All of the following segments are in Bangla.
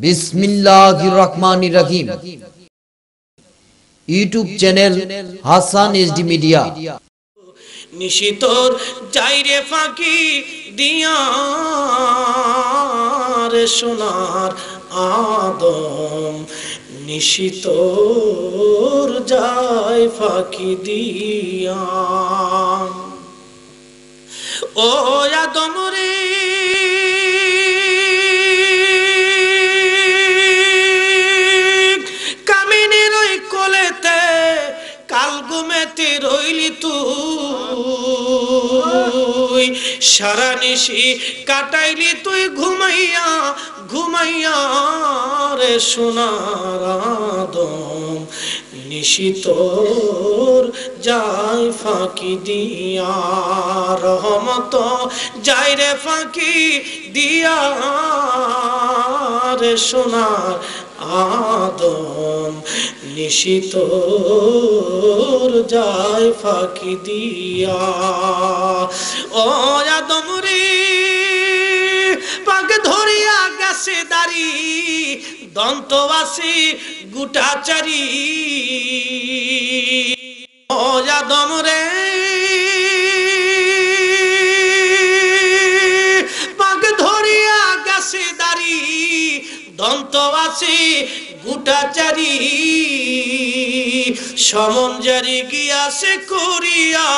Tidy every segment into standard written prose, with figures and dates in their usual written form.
বিসমিল্লাহির রহমানির রহিম। YouTube channel Hasan SD media. নিশিতর যাইরে ফাঁকি দিয়া রে সোনার আদম, নিশিতর যাই ফাঁকি দিয়া। ও আদম রে কামিনীর ওই কোলেতে কাল ঘুমেতে রইলি তুই, সারা নিশি কাটাইলি তুই ঘুমাইয়া ঘুমাইয়া রে সোনার আদম, নিশিতর যাই ফাঁকি দিয়া। রহমত যাই রে ফাঁকি দিয়া রে সোনার আদম, নিশিতর যাই ফাঁকি দিয়া। ও আদম রে পাক ধরিয়া গেছে দাড়ি, দন্তবাসী গুটাচারি। ও আদম রে পাক ধরিয়া গেছে দাড়ি, দন্তবাসী গুটাচারি। সমন জারি গিয়াছে করিয়া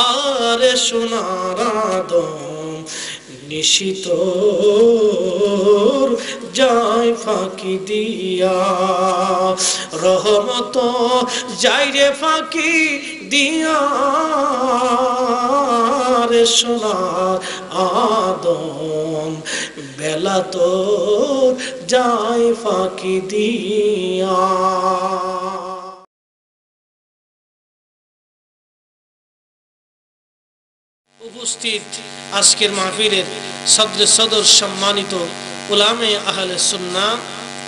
আরে সোনার আদম, নিশিতর যাই ফাঁকি দিয়া। রহমত যাই রে ফাঁকি দিয়া রে সোনার আদম, বেলা তোর যাই ফাঁকি দিয়া। উপস্থিত আজকের মাহফিলের সদর সম্মানিত উলামে আহলে সুন্নাহ,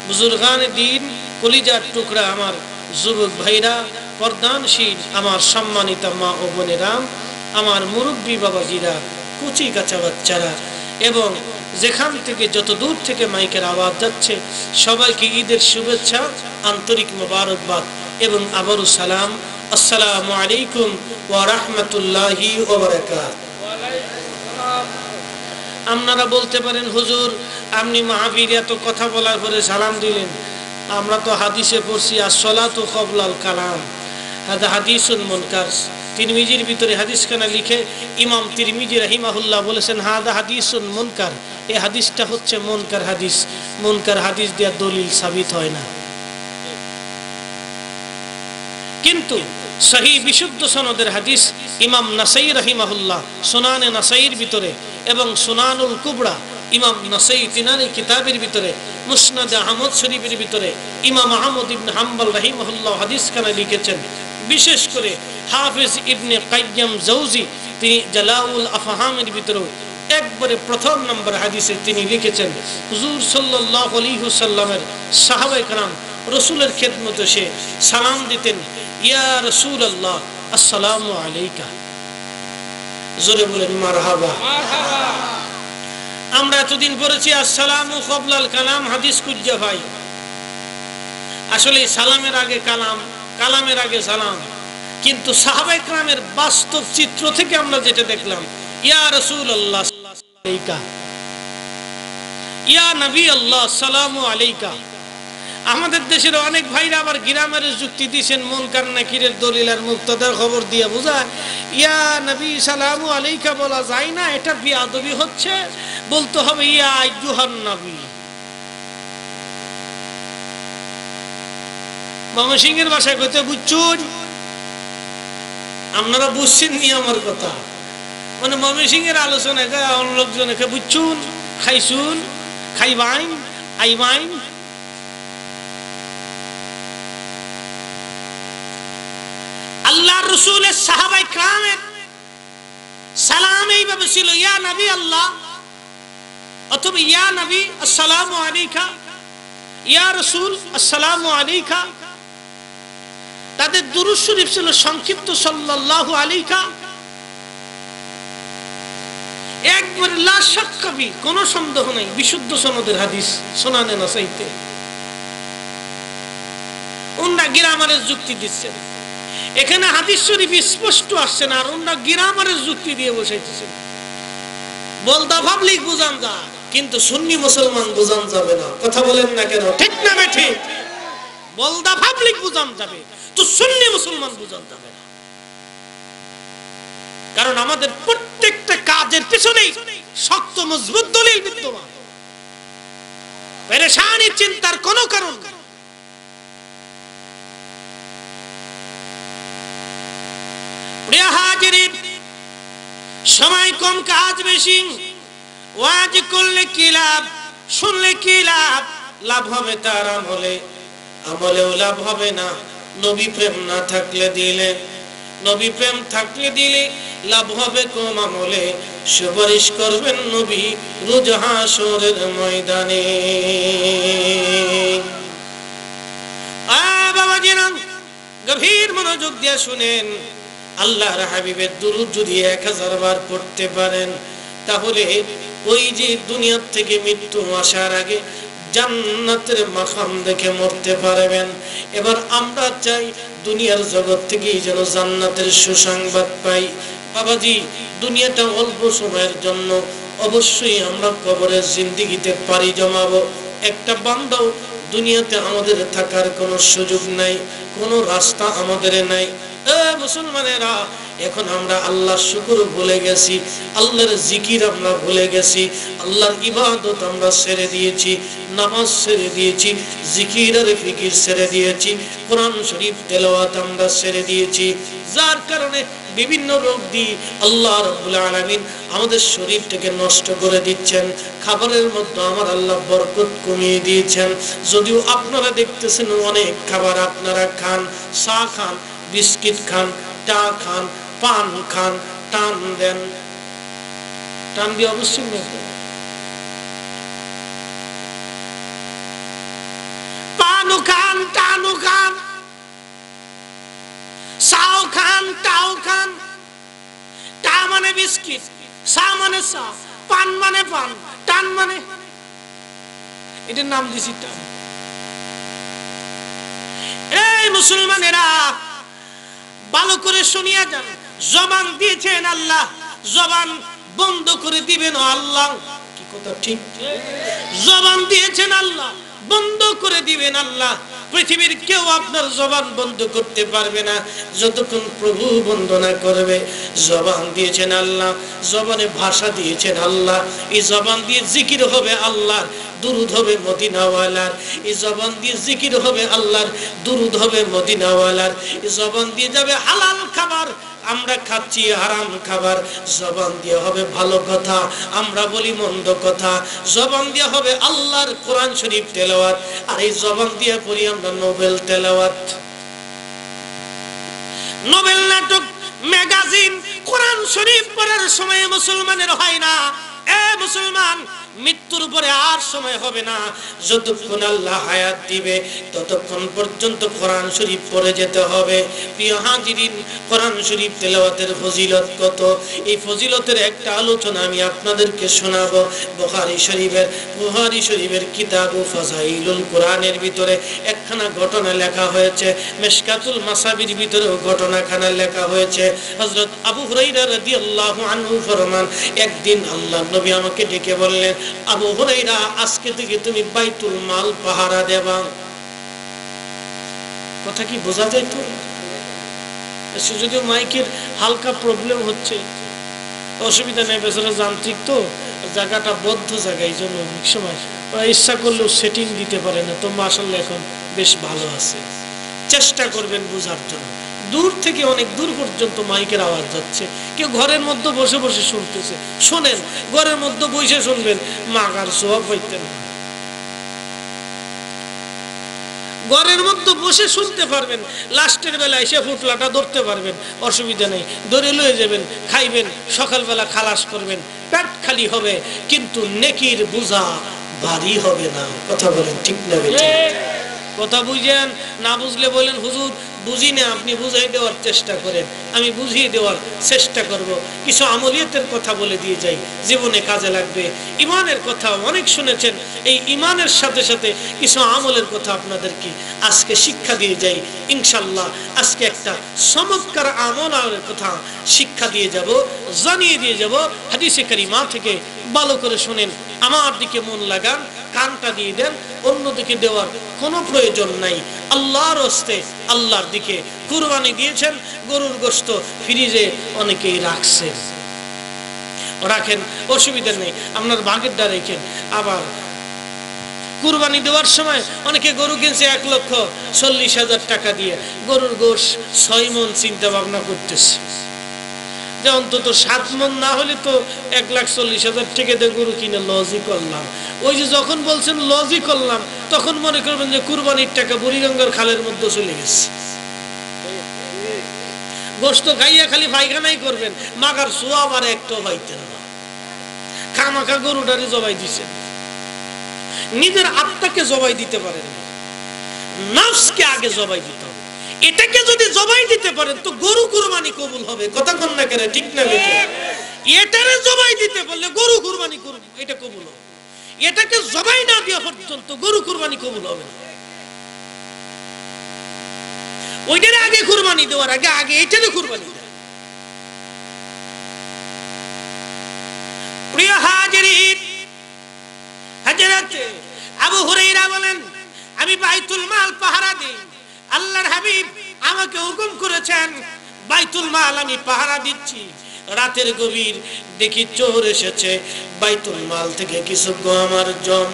বুজুর্গানে দ্বীন, কলিজার টুকরা আমার যুবক ভাইরা, পর্দানশীল আমার সম্মানিত মা ও বোনেরা, আমার মুরব্বী বাবাজিরা, কুচি কাঁচা বাচ্চারা এবং যেখান থেকে যত দূর থেকে মাইকের আওয়াজ যাচ্ছে সবাইকে ঈদের শুভেচ্ছা, আন্তরিক মোবারকবাদ এবং আবারও সালাম। আসসালামু আলাইকুম ওয়া রাহমাতুল্লাহি ওয়া বারাকাতুহু। আপনারা বলতে পারেন হুজুর আপনি মাহফিলে এত কথা বলার পরে সালাম দিলেন, আমরা তো হাদিসে পড়ছি আসসালাতু ক্বাবলাল কালাম, হাদা হাদিসুন মুনকার। তিরমিজির ভিতরে হাদিসখানা লিখে ইমাম তিরমিজি রাহিমাহুল্লাহ বলেছেন হাদা হাদিসুন মুনকার, এই হাদিসটা হচ্ছে মুনকার হাদিস। মুনকার হাদিস দিয়া দলিল সাবিত হয় না, কিন্তু সহিহ বিশুদ্ধ সনদের হাদিস ইমাম নাসাই রাহিমাহুল্লাহ সুনানে নাসাইর ভিতরে এবং সুনানুল কুবরা ইমাম নাসাই তিনারি কিতাবের ভিতরে, মুসনাদ আহমদ শরীফের ভিতরে ইমাম আহমদ ইবনে হাম্বল রাহিমাহুল্লাহ হাদিসখানা লিখেছেন। বিশেষ করে হাফিজ ইবনে কাইয়্যিম জাওজি তিনি জালাউল আফহামের ভিতরে একবারে প্রথম নম্বর হাদিসে তিনি লিখেছেন হুজুর সাল্লাল্লাহু আলাইহি ওয়াসাল্লামের সাহাবায়ে কেরাম রাসূলের খেদমতে সে সালাম দিতেন, ইয়া রাসূলুল্লাহ আসসালামু আলাইকা। জোরে বলেন মারহাবা। আমরা এতদিন পড়েছি আসসালামু ক্বাবলাল কালাম, হাদিস কুজ্জা ভাই। আসলে সালামের আগে কালাম, কালামের আগে সালাম, কিন্তু সাহাবায়ে কেরামের বাস্তব চিত্র থেকে আমরা যেটা দেখলাম ইয়া রাসূলুল্লাহ আলাইকা, ইয়া নবী আল্লাহ সালামু আলাইকা। আমাদের দেশের অনেক ভাইরা আবার গ্রামের যুক্তি দিয়েছেন মুনকার নাকিরের দলিল আর মুক্তাদার খবর দিয়ে বোঝায় ইয়া নবী সালামু আলাইকা বলা যায় না, এটা বেয়াদবি হচ্ছে, বলতে হবে ইয়া আইয়ুহান নবী। ময়মনসিংহের ভাষায় কইতে বুঝছুন, আপনারা বুঝছেন নি আমার কথা, মানে ময়মনসিংহের আলোচনায় অন্য লোকজনকে বুঝছুন, খাইছুন, খাইবাইন, আইবাইন। আল্লাহর রাসূলের সাহাবায়ে কেরামের সালাম এইভাবে ছিল ইয়া নবী আল্লাহ অথবা ইয়া নবী আসসালামু আলাইকা, ইয়া রাসূল আসসালামু আলাইকা। তাদের দুরূদ শরীফ ছিল সংক্ষিপ্ত সাল্লাল্লাহু আলাইকা। একবার লা শাক্কা ফি, কোনো সন্দেহ নাই, বিশুদ্ধ সনদের হাদিস সুনানে নাসাইতে। ওনারা গ্রামারের যুক্তি দিচ্ছেন, এখানে হাদিস শরীফ স্পষ্ট আসছে না, আর ওনারা গ্রামারের যুক্তি দিয়ে বসাইতেছেন। বলদা পাবলিক বুঝান যায়, কিন্তু সুন্নি মুসলমান বুঝান যাবে না। কথা বলেন না কেন? ঠিক না বেঠিক? বলদা পাবলিক বুঝান যাবে, তো সুন্নি মুসলমান বুঝান যাবে না। কারণ আমাদের প্রত্যেকটা কাজের পিছনেই শক্ত মজবুত দলিল বিদ্যমান, পেরেশানি চিন্তার কোনো কারণ নেই। প্রিয় হাজিরিন, সময় কম, কাজ বেশি। ওয়াজ করলে কি লাভ, শুনলে কি লাভ? লাভ হবে তার আমলে, আমলেও লাভ হবে না নবী প্রেম না থাকলে। দিলে নবী প্রেম থাকলে দিলে লাভ হবে কম, আমলে সুপারিশ করবেন নবী রোজ হাসরের ময়দানে। বাবাজিরা, গভীর মনোযোগ দিয়ে শুনেন। আল্লাহর হাবিবের দুরূদ যদি 1000 বার পড়তে পারেন, তাহলে ওই যে দুনিয়া থেকে মৃত্যু আসার আগে জান্নাতের মাকাম দেখে মরতে পারবেন। এবার আমরা চাই দুনিয়ার জগৎ থেকেই যেন জান্নাতের সুসংবাদ পাই। বাবাজি, দুনিয়াটা অল্প সময়ের জন্য, অবশ্যই আমরা কবরের জিন্দেগিতে পাড়ি জমাবো। একটা বান্দাও দুনিয়াতে আমাদের থাকার কোনো সুযোগ নাই, কোনো রাস্তা আমাদের নাই। মুসলমানেরা, এখন আমরা আল্লাহর শুকর ভুলে গেছি, আল্লাহর জিকির আমরা ভুলে গেছি, আল্লাহর ইবাদত আমরা ছেড়ে দিয়েছি, নামাজ ছেড়ে দিয়েছি, জিকির আর ফিকির ছেড়ে দিয়েছি, কোরআন শরীফ তেলাওয়াত আমরা ছেড়ে দিয়েছি। যার কারণে বিভিন্ন রোগ দিয়ে আল্লাহ রাব্বুল আলামিন আমাদের শরীরটাকে নষ্ট করে দিচ্ছেন। খাবারের মধ্যে আমার আল্লাহ বরকত কমিয়ে দিয়েছেন। যদিও আপনারা দেখতেছেন অনেক খাবার আপনারা খান, চা খান, বিস্কিট খান, চা খান, পান খান, টান দেন, টান দিয়ে অবশ্যই পানও খান, টানও খান, চাও খান, টাও খান। টা মানে বিস্কিট, চা মানে চা, পান মানে পান, টান মানে এটার নাম দিছি টান। এই মুসলমানেরা, ভালো করে শুনিয়া যান। জবান দিয়েছেন আল্লাহ, জবান বন্ধ করে দিবেন আল্লাহ। কি কথা ঠিক? জবান দিয়েছেন আল্লাহ, বন্ধ করে দিবেন আল্লাহ। পৃথিবীর কেউ আপনার জবান বন্ধ করতে পারবে না যতক্ষণ প্রভু বন্ধ না করবে। জবান দিয়েছেন আল্লাহ, জবানে ভাষা দিয়েছেন আল্লাহ। এই জবান দিয়ে জিকির হবে আল্লাহর, দুরূদ হবে মদিনাওয়ালার। এই জবান দিয়ে জিকির হবে আল্লাহর, দুরূদ হবে মদিনাওয়ালার। এই জবান দিয়ে যাবে হালাল খাবার, আমরা খাচ্ছি হারাম খাবার। জবান দিয়ে হবে ভালো কথা, আমরা বলি মন্দ কথা। জবান দিয়ে হবে আল্লাহর কোরআন শরীফ তেলাওয়াত, আর এই জবান দিয়ে পড়ি আমরা নোবেল তেলাওয়াত, নোবেল নাটক, ম্যাগাজিন। কোরআন শরীফ পড়ার সময় মুসলমানের হয় না। এ মুসলমান, মৃত্যুর পরে আর সময় হবে না। যতক্ষণ আল্লাহ হায়াত দিবে ততক্ষণ পর্যন্ত কোরআন শরীফ পড়ে যেতে হবে। প্রিয় হাজিরিন, কোরআন শরীফ তেলাওয়াতের ফজিলত কত, এই ফজিলতের একটা আলোচনা আমি আপনাদেরকে শোনাবো। বুখারী শরীফের কিতাবু ফাযাইলুল কোরআনের ভিতরে একখানা ঘটনা লেখা হয়েছে। মিশকাতুল মাসাবির ভিতরেও ঘটনাখানা লেখা হয়েছে। হযরত আবু হুরায়রা রাদিয়াল্লাহু আনহু ফরমান, একদিন আল্লাহর নবী আমাকে ডেকে বললেন, আবু হুরায়রা, আজকে থেকে তুমি বাইতুল মাল পাহারা দেবা। কথা কি বোঝা যায়? তো যদিও মাইকের হালকা প্রবলেম হচ্ছে, অসুবিধা নেই, বেচারা যান্ত্রিক তো, জায়গাটা বদ্ধ জায়গা, এই জন্য অনেক সময় ইচ্ছা করলেও সেটিং দিতে পারে না। তো মাশাআল্লাহ এখন বেশ ভালো আছে। চেষ্টা করবেন বোঝার জন্য। দূর থেকে অনেক দূর পর্যন্ত মাইকের আওয়াজ যাচ্ছে, কেউ ঘরের মধ্যে বসে বসে শুনতেছে, শোনেন। ঘরের মধ্যে বসে শুনবেন, মাগার সওয়াব পাইতেন। ঘরের মধ্যে বসে শুনতে পারবেন, লাস্টের বেলা এসে ফুটলাটা ধরতে পারবেন, অসুবিধা নেই, ধরে লয়ে যাবেন, খাইবেন, সকালবেলা খালাস করবেন, পেট খালি হবে, কিন্তু নেকির বোঝা ভারী হবে না। কথা বলেন ঠিক না? কথা বুঝেন না? বুঝলে বলেন হুজুর বুঝি না, আপনি বুঝাই দেওয়ার চেষ্টা করেন, আমি বুঝিয়ে দেওয়ার চেষ্টা করব। কিছু আমলিয়াতের কথা বলে দিয়ে যাই, জীবনে কাজে লাগবে। ইমানের কথা অনেক শুনেছেন, এই ইমানের সাথে সাথে কিছু আমলের কথা আপনাদেরকে আজকে শিক্ষা দিয়ে যাই ইনশাল্লাহ। আজকে একটা চমৎকার আমলের কথা শিক্ষা দিয়ে যাব, জানিয়ে দিয়ে যাব হাদিসে কারিমা থেকে। ভালো করে শুনেন, আমার দিকে মন লাগান, কানটা দিয়ে দেন, অন্যদিকে দেওয়ার কোনো প্রয়োজন নাই। আল্লাহর হস্তে আল্লাহর দিকে কুরবানি দিয়েছেন, গরুর গোশত ফ্রিজে অনেকেই রাখছেন, রাখেন, অসুবিধা নেই, আপনার ভাগেরটা রেখেন। আবার কুরবানি দেওয়ার সময় অনেকে গরু কিনছে 1,40,000 টাকা দিয়ে, গরুর গোশ 6 মণ চিন্তা ভাবনা করতেছে যে অন্তত 7 মণ না হলে তো 1,40,000 টাকা দিয়ে গরু কিনে লজই করলাম। ওই যে যখন বলছেন লজই করলাম, তখন মনে করবেন যে কুরবানির টাকা বুড়িগঙ্গার খালের মধ্যে চলে গেছে। গোশত খাইয়া খালি পায়খানাই করবেন, মাগার সোয়াব আর একটাও পাইতেন না। খামাখা গরুটারে জবাই দিছেন, নিজের আত্মাকে জবাই দিতে পারেন, নফসকে আগে জবাই দিতে হবে। এটাকে যদি জবাই দিতে পারেন তো গরু কুরবানি কবুল হবে। কথা কোন না কেন, ঠিক না বেঠিক? এটারে জবাই দিতে পারলে গরু কুরবানি করব, এটা কবুল হবে। এটাকে জবাই না দেওয়া পর্যন্ত গরু কুরবানি কবুল হবে না। ওইটারে আগে কুরবানি দেওয়ার আগে আগে এটারে কুরবানি দেয়। প্রিয় হাজিরিন, হযরত আবু হুরায়রা বলেন, আমি বাইতুল মাল পাহারা দিই। আল্লাহর হাবিব আমাকে হুকুম করেছেন, বাইতুল মাল আমি পাহারা দিচ্ছি। রাতের গভীর দেখি চোর এসেছে, বাইতুল মাল থেকে কিছু গম আর জম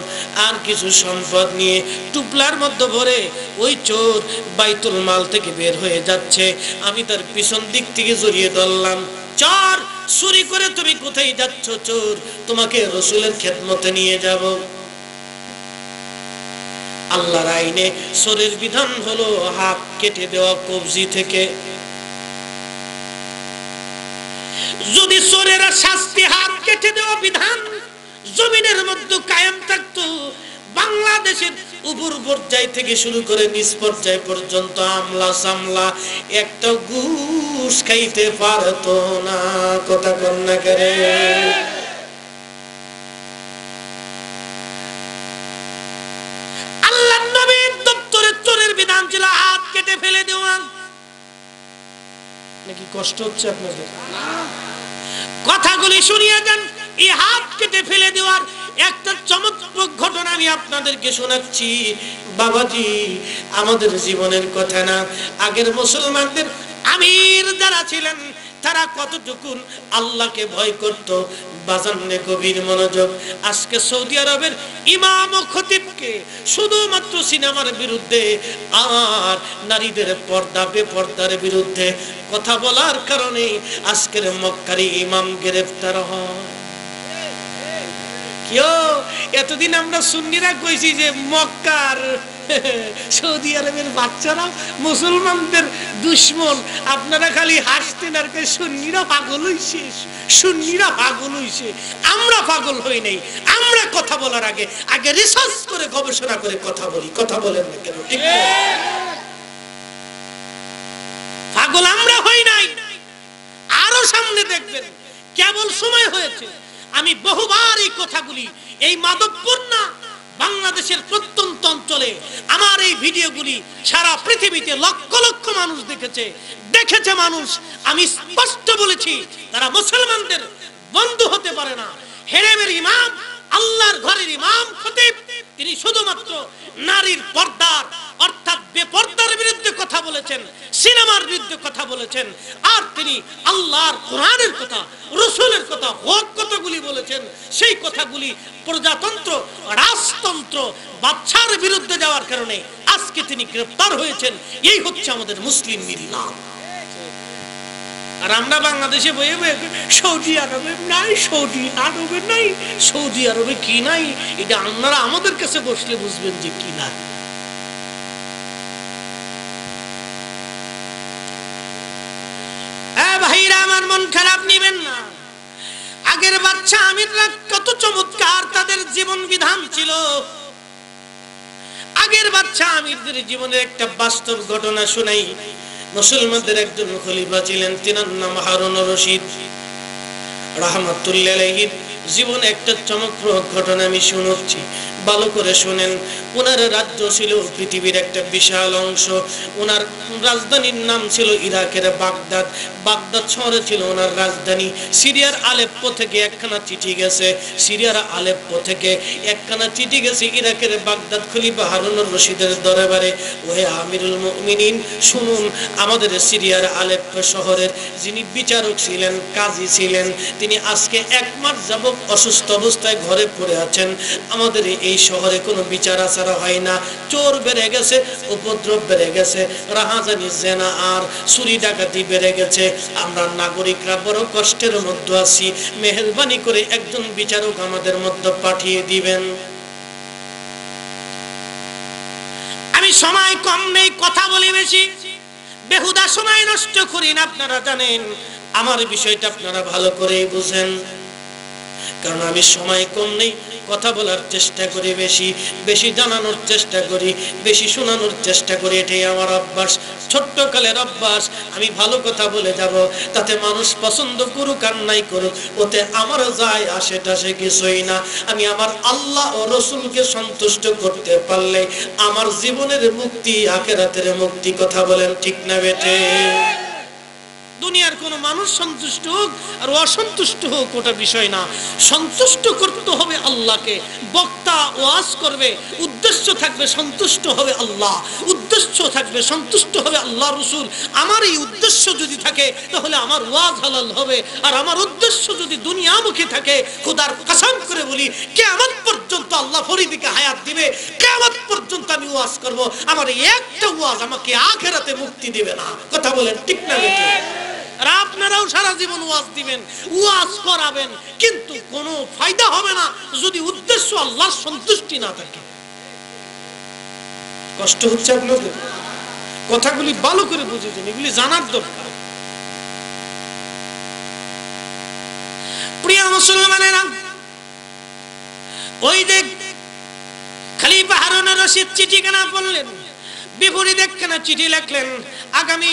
আর কিছু সম্পদ নিয়ে টুপলার মধ্যে ভরে ওই চোর বাইতুল মাল থেকে বের হয়ে যাচ্ছে। আমি তার পিছন দিক থেকে জড়িয়ে ধরলাম, চোর, চুরি করে তুমি কোথায় যাচ্ছ? চোর, তোমাকে রাসূলের খেদমতে নিয়ে যাব। আল্লাহর আইনে চোরের বিধান হলো হাত কেটে দেওয়া কবজি থেকে। যদি চোরের শাস্তি হাত কেটে দেওয়া বিধান জমিনের মধ্যে কায়েম থাকতো, বাংলাদেশের উপর পর্যায় থেকে শুরু করে নিচ পর্যায় পর্যন্ত আমলা সামলা একটা ঘুষ খাইতে পারতো না। কথা কোন না করে? আল্লাহর নবীর দপ্তরে চোরের বিধান ছিল হাত কেটে ফেলে দেওয়া। নাকি কষ্ট হচ্ছে আপনাদের? কথাগুলি শুনিয়ে যান। এই হাত কেটে ফেলে দেওয়ার একটা চমৎকার ঘটনা আমি আপনাদেরকে শোনাচ্ছি। বাবাজি, আমাদের জীবনের কথা না, আগের মুসলমানদের আমির যারা ছিলেন তারা কতটুকু আল্লাহকে ভয় করত। বাজানে গভীর মনোযোগ। আজকে সৌদি আরবের ইমাম ও খতিবকে শুধুমাত্র সিনেমার বিরুদ্ধে আর নারীদের পর্দা বেপর্দার বিরুদ্ধে কথা বলার কারণে আজকের মক্কারি ইমাম গ্রেফতার হয়। কেউ এতদিন আমরা সুন্নিরা কইছি যে মক্কার সৌদি আরবের বাচ্চারা মুসলমানদের দুশ্মন, আপনারা খালি হাসতেন আর কে সুন্নিরা পাগল হইছে, সুন্নিরা পাগল হইছে। আমরা পাগল হই নাই, আমরা কথা বলার আগে আগে রিসার্চ করে গবেষণা করে কথা বলি। কথা বলেন না কেন? ঠিক না? পাগল আমরা হই নাই, আরো সামনে দেখবেন। কেবল সময় হয়েছে, আমি বহুবার এই কথাগুলি, এই মাদকপূর্ণ বাংলাদেশের প্রত্যন্ত অঞ্চলে আমার এই ভিডিওগুলি সারা পৃথিবীতে লক্ষ লক্ষ মানুষ দেখেছে মানুষ। আমি স্পষ্ট বলেছি, তারা মুসলমানদের বন্ধু হতে পারে না। হেরেমের ইমাম, আল্লাহর ঘরের ইমাম খতিব, তিনি শুধুমাত্র নারীর পর্দার অর্থাৎ বেপর্দার বিরুদ্ধে কথা বলেছেন, সিনেমার বিরুদ্ধে কথা বলেছেন, আর তিনি আল্লাহর কোরআনের কথা, রাসূলের কথা, হক কথাগুলি বলেছেন। সেই কথাগুলি প্রজাতন্ত্র, রাজতন্ত্র, বাদশার বিরুদ্ধে যাওয়ার কারণে আজকে তিনি গ্রেফতার হয়েছেন। এই হচ্ছে আমাদের মুসলিম মিল্লাত। আর আমরা বাংলাদেশে বয়ে বয়ে সৌদি আরবে নাই, সৌদি আরবে নাই, সৌদি আরবে কি নাই, এটা আপনারা আমাদের কাছে বসলে বুঝবেন যে কি নাই। ভাইরা আমার, মন খারাপ নিবেন না। আগের বাচ্চা আমিররা কত চমৎকার তাদের জীবন বিধান ছিল। আগের বাদশা আমিরদের জীবনের একটা বাস্তব ঘটনা শুনাই। মুসলমানদের একজন খলিফা ছিলেন, তিনার নাম হারুন রশিদ রাহমাতুল্লাহি আলাইহি। জীবনে একটা চমকপ্রদ ঘটনা আমি শুনাচ্ছি, ভালো করে শুনেন। ওনার রাজ্য ছিল পৃথিবীর একটা বিশাল অংশ। ওনার রাজধানীর নাম ছিল ইরাকের বাগদাদ। বাগদাদ শহরে ছিল ওনার রাজধানী। সিরিয়ার আলেপ্পো থেকে একখানা চিঠি গেছে, সিরিয়ার আলেপ্পো থেকে একখানা চিঠি গেছে ইরাকের বাগদাদ খলিফা হারুনুর রশিদের দরবারে। ওহে আমিরুল মুমিনিন, শুনুন, আমাদের সিরিয়ার আলেপ্পো শহরের যিনি বিচারক ছিলেন, কাজী ছিলেন, তিনি আজকে 1 মাস যাবত অসুস্থ অবস্থায় ঘরে পড়ে আছেন। আমাদের এই শহরে কোনো বিচার আচারা হয় না, চোর বেড়ে গেছে, উপদ্রব বেড়ে গেছে, রাহাজানি, জেনা আর চুরি ডাকাতি বেড়ে গেছে। আমরা নাগরিকরা বড় কষ্টের মধ্যে আছি, মেহেরবানি করে একজন বিচারক আমাদের মধ্যে পাঠিয়ে দিবেন। আমি সময় কম নেই, কথা বলি বেশি, বেহুদা সময় নষ্ট করি না। আপনারা জানেন আমার বিষয়টা, আপনারা ভালো করেই বুঝেন, কারণ আমি সময় কম নেই, কথা বলার চেষ্টা করি বেশি, বেশি জানানোর চেষ্টা করি, বেশি শোনানোর চেষ্টা করি। এটাই আমার অভ্যাস, ছোট্ট কালের অভ্যাস। আমি ভালো কথা বলে যাব, তাতে মানুষ পছন্দ করুক আর নাই করুক, ওতে আমার যায় আসে টাসে কিছুই না। আমি আমার আল্লাহ ও রসুলকে সন্তুষ্ট করতে পারলে আমার জীবনের মুক্তি, আখিরাতের মুক্তি। কথা বলেন ঠিক না বেটে? দুনিয়ার কোন মানুষ সন্তুষ্ট হোক আর অসন্তুষ্ট হোক ওটা বিষয় না, সন্তুষ্ট করতে হবে আল্লাহকে। বক্তা ওয়াজ করবে, উদ্দেশ্য থাকবে সন্তুষ্ট হবে আল্লাহ, উদ্দেশ্য থাকবে সন্তুষ্ট হবে আল্লাহ রসুল। আমার এই উদ্দেশ্য যদি থাকে তাহলে আমার ওয়াজ হালাল হবে। আর আমার উদ্দেশ্য যদি দুনিয়ামুখী থাকে, খোদার কসম করে বলি, কিয়ামত পর্যন্ত আল্লাহ ফরিদিকে হায়াত দিবে, কিয়ামত পর্যন্ত আমি ওয়াজ করব, আমার একটা ওয়াজ আমাকে আখিরাতে মুক্তি দিবে না। কথা বলেন ঠিক না বেটি? আর আপনারাও সারা জীবন ওয়াজ দিবেন, ওয়াজ করাবেন, কিন্তু কোনো ফায়দা হবে না যদি উদ্দেশ্য আল্লাহর সন্তুষ্টি না থাকে। কষ্ট হচ্ছে আপনাদের? কথাগুলি ভালো করে বুঝেছেন, এগুলি জানার দরকার। প্রিয় মুসলমানেরা, ওই দেখ খলিফা হারুন রশিদ চিঠি কেনা পড়লেন, বিপরীত একখানা চিঠি লিখলেন। আগামী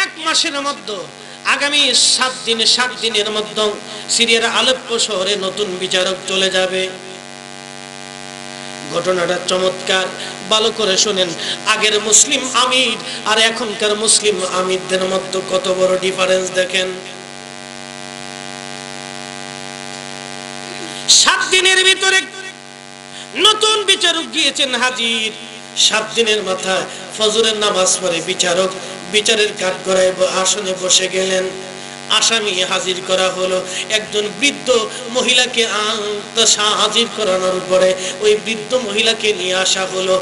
1 মাসের মধ্যে, আগামী 7 দিনের মধ্যে সিরিয়ার আলেপ্পো শহরে নতুন বিচারক চলে যাবে। ঘটনাটা চমৎকার, ভালো করে শুনেন। আগের মুসলিম আমির আর এখনকার মুসলিম আমিরদের মধ্যে কত বড় ডিফারেন্স দেখেন। 7 দিনের ভিতরে নতুন বিচারক গিয়েছেন হাজির। 7 দিনের মাথায় ফজরের নামাজ পড়ে বিচারক বিচারের কাঠগড়ায় আসনে বসে গেলেন। আসামি হাজির করা হলো। একজন বৃদ্ধ মহিলাকে হাজির করানোর পরে ওই বৃদ্ধ মহিলাকে নিয়ে আসা হলো।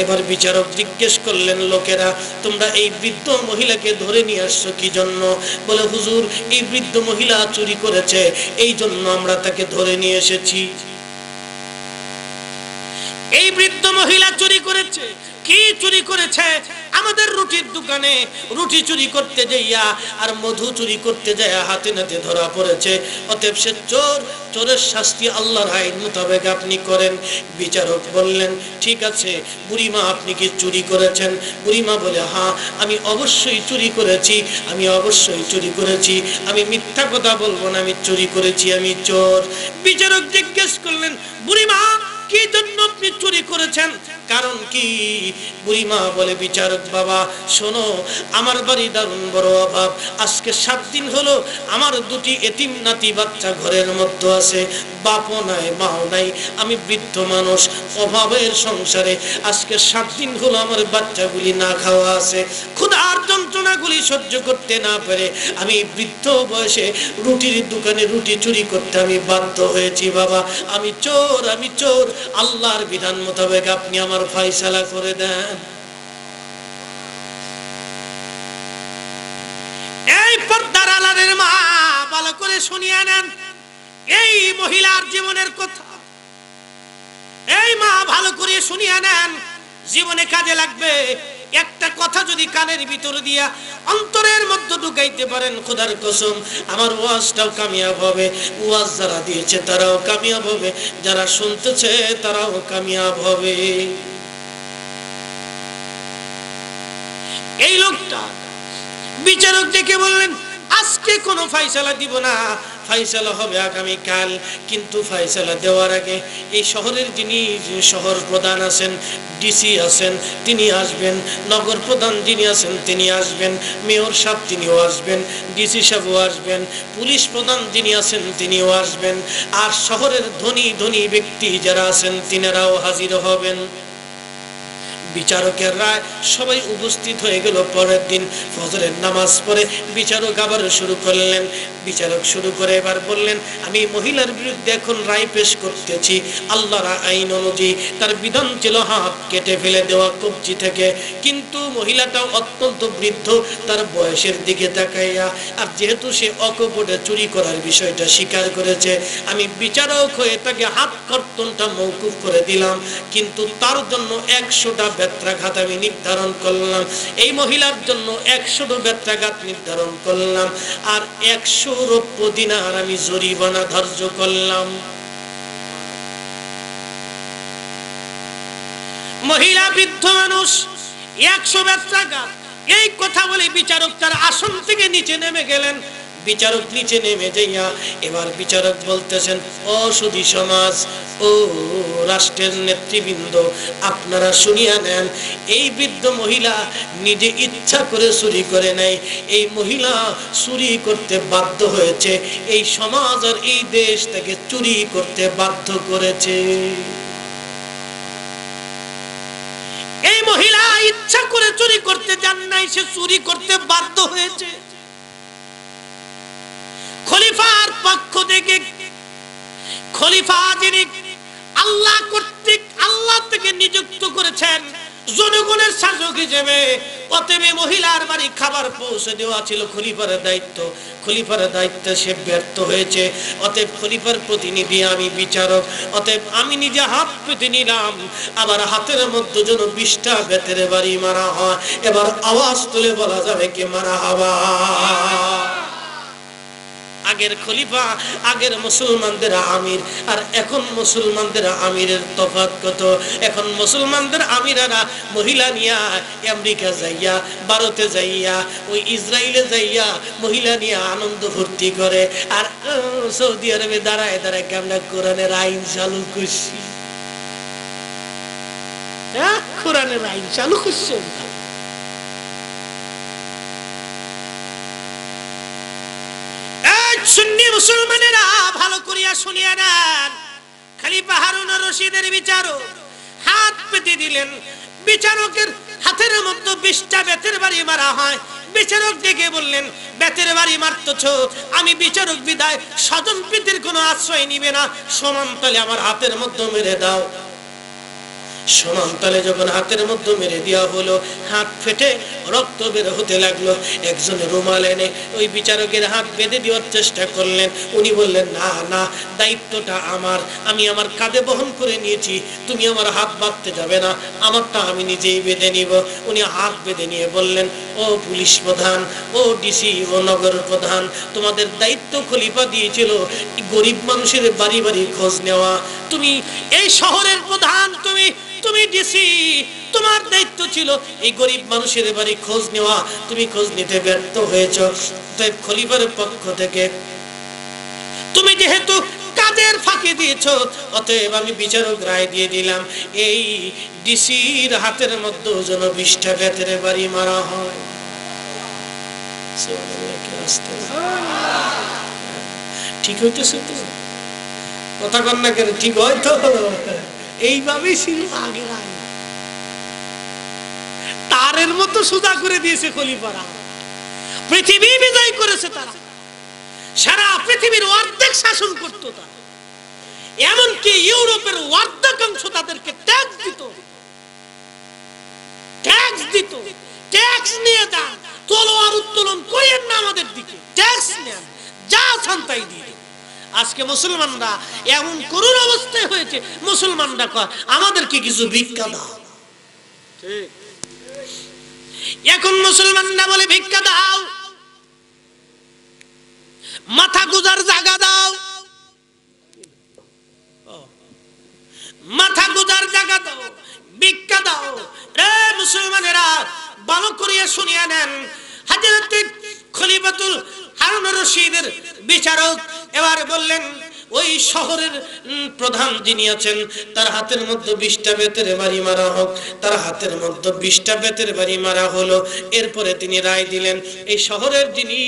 এবার বিচারক জিজ্ঞেস করলেন, লোকেরা তোমরা এই বৃদ্ধ মহিলাকে ধরে নিয়ে আসছো কি জন্য? বলে, হুজুর, এই বৃদ্ধ মহিলা চুরি করেছে, এই জন্য আমরা তাকে ধরে নিয়ে এসেছি। এই বৃদ্ধ মহিলা চুরি করেছে। কি চুরি করেছে? আমাদের রুটির দোকানে রুটি চুরি করতে যাইয়া আর মধু চুরি করতে যাইয়া হাতে নাতে ধরা পড়েছে। অতএব সে চোর, চোরের শাস্তি আল্লাহর আইন মোতাবেক আপনি করেন। বিচারক বললেন, ঠিক আছে বুড়িমা, আপনি কি চুরি করেছেন? বুড়িমা বলে, হ্যাঁ আমি অবশ্যই চুরি করেছি, আমি অবশ্যই চুরি করেছি, আমি মিথ্যা কথা বলবো না, আমি চুরি করেছি, আমি চোর। বিচারক জিজ্ঞেস করলেন, বুড়িমা কি জন্য আপনি চুরি করেছেন, কারণ কি? বুড়িমা বলে, বিচারক বাবা শোনো, আমার বাড়ি দারুণ বড় অভাব। আজকে 7 দিন হলো আমার 2টি এতিম নাতি বাচ্চা ঘরের মধ্যে আছে, বাপও নাই মাও নাই, আমি বৃদ্ধ মানুষ, অভাবের সংসারে আজকে 7 দিন হলো আমার বাচ্চাগুলি না খাওয়া আছে। ক্ষুধার যন্ত্রণাগুলি সহ্য করতে না পেরে আমি বৃদ্ধ বয়সে রুটির দোকানে রুটি চুরি করতে আমি বাধ্য হয়েছি। বাবা আমি চোর, আমি চোর, আল্লাহর বিধান মোতাবেক আপনি আমার ফয়সালা করে দেন। এই পর্দার আড়ালের মা, ভালো করে শুনিয়ে নেন এই মহিলার জীবনের কথা। এই মা ভালো করে শুনিয়ে নেন, জীবনে কাজে লাগবে। একটা কথা যদি কানের ভিতরে দিয়া অন্তরের মধ্যে ঢুকাইতে পারেন, খোদার কসম আমার ওয়াজটাও কামিয়াব হবে। ওয়াজ যারা দিয়েছে তারাও কামিয়াব হবে, যারা শুনতেছে তারাও কামিয়াব হবে। এই লোকটা বিচারক ডেকে বললেন, আজকে কোনো ফাইসালা দিব না, ফাইসালা হবে আগামীকাল। কিন্তু ফাইসালা দেওয়ার আগে এই শহরের যিনি শহর প্রধান আছেন, ডিসি আছেন, তিনি আসবেন, নগর প্রধান যিনি আছেন তিনি আসবেন, মেয়র সাহেব তিনিও আসবেন, ডিসি সাহেবও আসবেন, পুলিশ প্রধান যিনি আছেন তিনিও আসবেন, আর শহরের ধনী ধনী ব্যক্তি যারা আছেন তিনারাও হাজির হবেন। বিচারকের রায় সবাই উপস্থিত হয়ে গেল। পরের দিন ফজরের নামাজ পড়ে বিচারক আবার শুরু করলেন। বিচারক শুরু করে এবার বললেন, আমি মহিলার বিরুদ্ধে এখন রায় পেশ করতেছি। আল্লাহর আইন অনুযায়ী তার বিধান ছিল হাত কেটে ফেলে দেওয়া কবজি থেকে, কিন্তু মহিলাটা অত্যন্ত বৃদ্ধ, তার বয়সের দিকে তাকাইয়া, আর যেহেতু সে অকপটে চুরি করার বিষয়টা স্বীকার করেছে, আমি বিচারক হয়ে তাকে হাত কর্তনটা মওকুফ করে দিলাম। কিন্তু তার জন্য 100টা বেত্রাঘাত আমি নির্ধারণ করলাম, এই মহিলার জন্য 100টা বেত্রাঘাত নির্ধারণ করলাম, আর 100 রৌপ্য দিনার আমি জরিমানা ধার্য করলাম। মহিলা বৃদ্ধ মানুষ, 100 বেত্রাঘাত, এই কথা বলে বিচারক তার আসন থেকে নিচে নেমে গেলেন। বিচারক নিচে নেমে যাইয়া এবার বিচারক বলতেছেন, ও সুধী সমাজ, ও রাষ্ট্রের নেতৃবৃন্দ, আপনারা শুনিয়া নেন, এই বৃদ্ধ মহিলা নিজে ইচ্ছা করে চুরি করে নাই, এই মহিলা চুরি করতে বাধ্য হয়েছে, এই সমাজ আর এই দেশ তাকে চুরি করতে বাধ্য করেছে। এই মহিলা ইচ্ছা করে চুরি করতে যান নাই, সে চুরি করতে বাধ্য হয়েছে। খলিফার পক্ষ থেকে, খলিফা যিনি আল্লাহ কর্তৃক আল্লাহ থেকে নিযুক্ত করেছেন জনগণের শাসক হিসেবে, অতএব মহিলার বাড়ি খাবার পৌঁছে দেওয়া ছিল খলিফার দায়িত্ব। খলিফার দায়িত্বে সে ব্যর্থ হয়েছে, অতএব খলিফার প্রতিনিধি আমি বিচারক, অতএব আমি নিজে হাত পেতে নিলাম। আবার হাতের মধ্যে যেন 20টা বেতের বাড়ি মারা হয়। এবার আওয়াজ তুলে বলা যাবে কে মারা হওয়া। আগের খলিফা, আগের মুসলমানদের আমির, আর এখন মুসলমানদের আমিরের তফাৎ কত। এখন মুসলমানদের আমিরারা মহিলা নিয়া আমেরিকা যাইয়া, ভারতে যাইয়া, ওই ইসরায়েলে যাইয়া মহিলা নিয়ে আনন্দ ফুর্তি করে, আর সৌদি আরবে দাঁড়ায় দাঁড়ায় আমরা কোরআনের আইন চালু করছি। কোরআনের আইন চালু করছে। সুন্নি মুসলমানেরা ভালো করিয়া শুনিয়া নেন, খলিফা হারুন রশিদের বিচারক হাত পেতে দিলেন। বিচারকের হাতের মধ্যে 20টা বেতের বাড়ি মারা হয়। বিচারক ডেকে বললেন, বেতের বাড়ি মারতেছ, আমি বিচারক বিদায় স্বজন প্রীতির কোনো আশ্রয় নিবে না, সমান তালে আমার হাতের মধ্যে মেরে দাও। সমান তালে যখন হাতের মধ্যে মেরে দেওয়া হলো, হাত ফেটে রক্ত বের হতে লাগলো। একজন রুমাল এনে ওই বিচারকের হাত বেঁধে দেওয়ার চেষ্টা করলেন। উনি বললেন, না না, দায়িত্বটা আমার, আমি আমার কাঁধে বহন করে নিয়েছি, তুমি আমার হাত বাঁধতে যাবে না, আমারটা আমি নিজেই বেঁধে নিব। উনি হাত বেঁধে নিয়ে বললেন, ও পুলিশ প্রধান, ও ডিসি, ও নগর প্রধান, তোমাদের দায়িত্ব খলিফা দিয়েছিল গরিব মানুষের বাড়ি বাড়ি খোঁজ নেওয়া। তুমি এই শহরের প্রধান, তুমি ডিসি, তোমার দায়িত্ব ছিল এই গরিব মানুষের বাড়ি খোঁজ নেওয়া, তুমি খোঁজ নিতে ব্যর্থ হয়েছো। তাই খলিফার পক্ষ থেকে তুমি যেহেতু কাজের ফাঁকি দিয়েছো, অতএব আমি বিচারক রায় দিয়ে দিলাম, এই ডিসির হাতের মধ্যে যেন 20টা বেতের বাড়ি মারা হয়। ঠিক হইতেছে তো কথা কন না কেন? ঠিক হয়তো এইভাবেই ছিল আগে। তারের মতো সুদা করে দিয়েছে খলিফারা, পৃথিবী বিজয় করেছে তারা, সারা পৃথিবীর অর্ধেক শাসন করত তারা, এমনকি ইউরোপের অর্ধেকাংশ তাদেরকে ট্যাক্স দিত। ট্যাক্স নিয়ে যান, তলোয়ার উত্তোলন করেন না আমাদের দিকে, ট্যাক্স নেন, যা চান তাই দিয়ে। আজকে মুসলমানরা এমন করুণ অবস্থায় হয়েছে, মুসলমানরা কয় আমাদেরকে কিছু ভিক্ষা দাও। ঠিক, এখন মুসলমানরা বলে ভিক্ষা দাও, মাথা গুজার জায়গা দাও, মাথা গুজার জায়গা দাও, ভিক্ষা দাও। রে মুসলমানেরা, ভালো করিয়া শুনিয়ে নেন। হযরত খলিফাতুল হারুন রশিদের বিচারক এবার বললেন, ওই শহরের প্রধান যিনি আছেন তার হাতের মধ্যে 20টা বেতের বাড়ি মারা হোক। তার হাতের মধ্যে 20টা বেতের বাড়ি মারা হলো। এরপরে তিনি রায় দিলেন, এই শহরের যিনি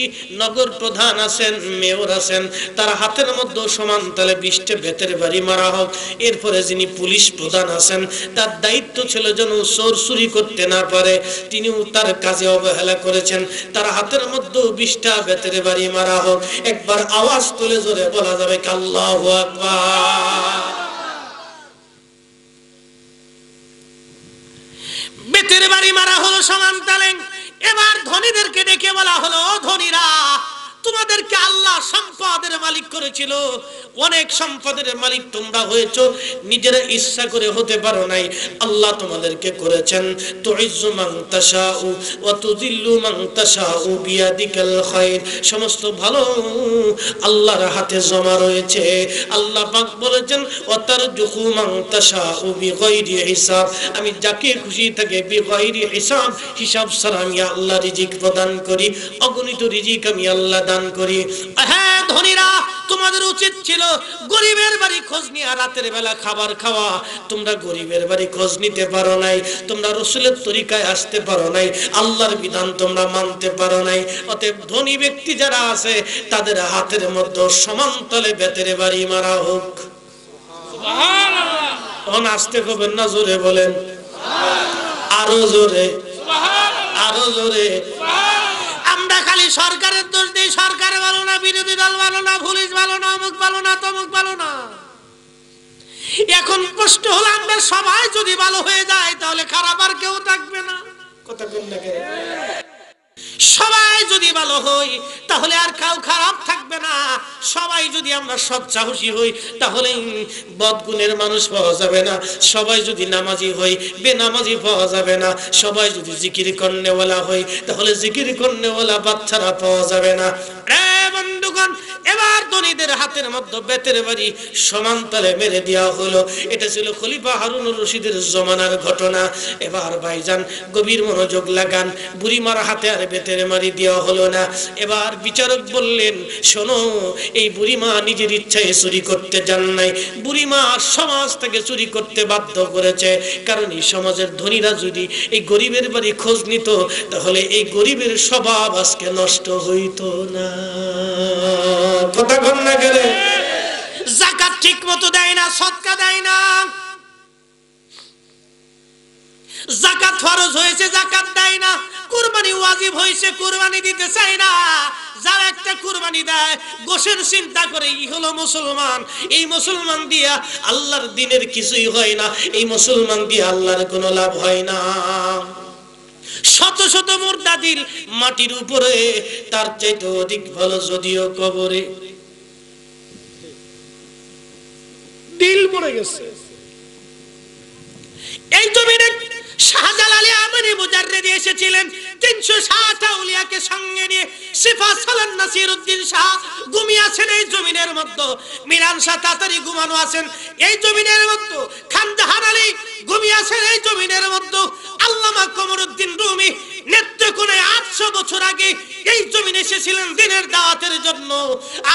নগর প্রধান আছেন, মেয়র আছেন, তার হাতের মধ্যে সমান তালে 20টা বেতের বাড়ি মারা হোক। এরপরে যিনি পুলিশ প্রধান আছেন, তার দায়িত্ব ছিল যেন চোর চুরি করতে না পারে, তিনিও তার কাজে অবহেলা করেছেন, তার হাতের মধ্যে 20টা বেতের বাড়ি মারা হোক। একবার আওয়াজ তুলে জোরে বলা যাবে আল্লাহু আকবার। বেতের বাড়ি মারা হলো সমান তালে। এবার ধনীদেরকে ডেকে বলা হলো, ধনীরা, তোমাদেরকে আল্লাহ সম্পদের মালিক করেছিল, অনেক সম্পদের মালিক তোমরা হয়েছো, নিজেরা ইচ্ছা করে হতে পারো নাই, আল্লাহ তোমাদেরকে করেছেন। তুইজ্জু মান তাশাউ ওয়া তুযিল্লু মান তাশাউ বিয়াদিকাল খায়র, সমস্ত ভালো আল্লাহর হাতে জমা রয়েছে। আল্লাহ পাক বলেছেন, ওয়া তারজুকু মান তাশাউ বিগাইরি হিসাব, আমি যাকে খুশি তাকে বিগাইরি হিসাব, হিসাব ছাড়া আমি আল্লাহ রিজিক প্রদান করি, অগণিত রিজিক আমি আল্লাহ দান করি। হ্যাঁ ধনীরা, তোমাদের উচিত ছিল গরিবের বাড়ি খোঁজ নিয়ে রাতের বেলা খাবার খাওয়া। তোমরা গরিবের বাড়ি খোঁজ নিতে পারো নাই, তোমরা রাসূলের তরিকায় আসতে পারো নাই, আল্লাহর বিধান তোমরা মানতে পারো নাই। অতএব ধনী ব্যক্তি যারা আছে তাদের হাতের মধ্যে সমান্তলে বেতের বাড়ি মারা হোক। সুবহানাল্লাহ। তখন আসতে কবেন না, জোরে বলেন, আরো জোরে, আরো জোরে। আমরা খালি সরকারের দোষ দিই, সরকার ভালো না, বিরোধী দল ভালো না, পুলিশ ভালো না, অমুক ভালো না, তমুক ভালো না। এখন প্রশ্ন হলো, আমরা সবাই যদি ভালো হয়ে যায় তাহলে খারাপ আর কেউ থাকবে না। কথা কোন লাগে? সবাই যদি ভালো হই তাহলে আর কেউ খারাপ থাকবে না। সবাই যদি আমরা সৎ সাহসী হই তাহলে বদগুণের মানুষ পাওয়া যাবে না। সবাই যদি নামাজি হই বেনামাজি পাওয়া যাবে না। সবাই যদি জিকির করনেওয়ালা হই তাহলে জিকির করনেওয়ালা বাচ্চারা পাওয়া যাবে না। রে বন্ধুগণ, এবার ধনীদের হাতের মধ্যে বেতের বাড়ি সমান্তলে মেরে দেওয়া হলো। এটা ছিল খলিফা হারুন রশিদের জমানার ঘটনা। এবার ভাইজান গভীর মনোযোগ লাগান, বুড়িমার হাতে আর বেতের বাড়ি দেওয়া হলো না। এবার বিচারক বললেন, শোনো, এই বুড়িমা নিজের ইচ্ছায় চুরি করতে যান নাই, বুড়িমা সমাজ থেকে চুরি করতে বাধ্য করেছে। কারণ এই সমাজের ধনীরা যদি এই গরিবের বাড়ি খোঁজ নিত তাহলে এই গরিবের স্বভাব আজকে নষ্ট হইতো না। কথা কন না গেলে? যাকাত ঠিক মতো দেয় না, সদকা দেয় না। যাকাত ফরজ হয়েছে, যাকাত দেয় না। কুরবানি ওয়াজিব হয়েছে, কুরবানি দিতে চায় না। যারা একটা কুরবানি দেয় গোশের চিন্তা করে, এই হলো মুসলমান, এই মুসলমান দিয়া আল্লাহর দ্বীনের কিছুই হয় না, এই মুসলমান দিয়ে আল্লাহর কোনো লাভ হয় না। শত শত মুর্দা দিল মাটির উপরে, তার চাইতে অধিক ভালো যদিও কবরে দিল মরে গেছে। এই জমিনে শাহজালাল আমিনী মুজাররিদি এসেছিলেন 360 আউলিয়াকে সঙ্গে নিয়ে। সিফাত সালান নাসিরউদ্দিন শাহ ঘুমিয়েছেন এই জমিনের মধ্যে, মিরান শাহ তাতারি ঘুমানো আছেন এই জমিনের মধ্যে, খান জাহান আলী ঘুমিয়েছেন এই জমিনের মধ্যে, আল্লামা কমরউদ্দিন রুমি নেত্রকোণে 800 বছর আগে এই জমিনে এসেছিলেন দ্বীনের দাওয়াতের জন্য।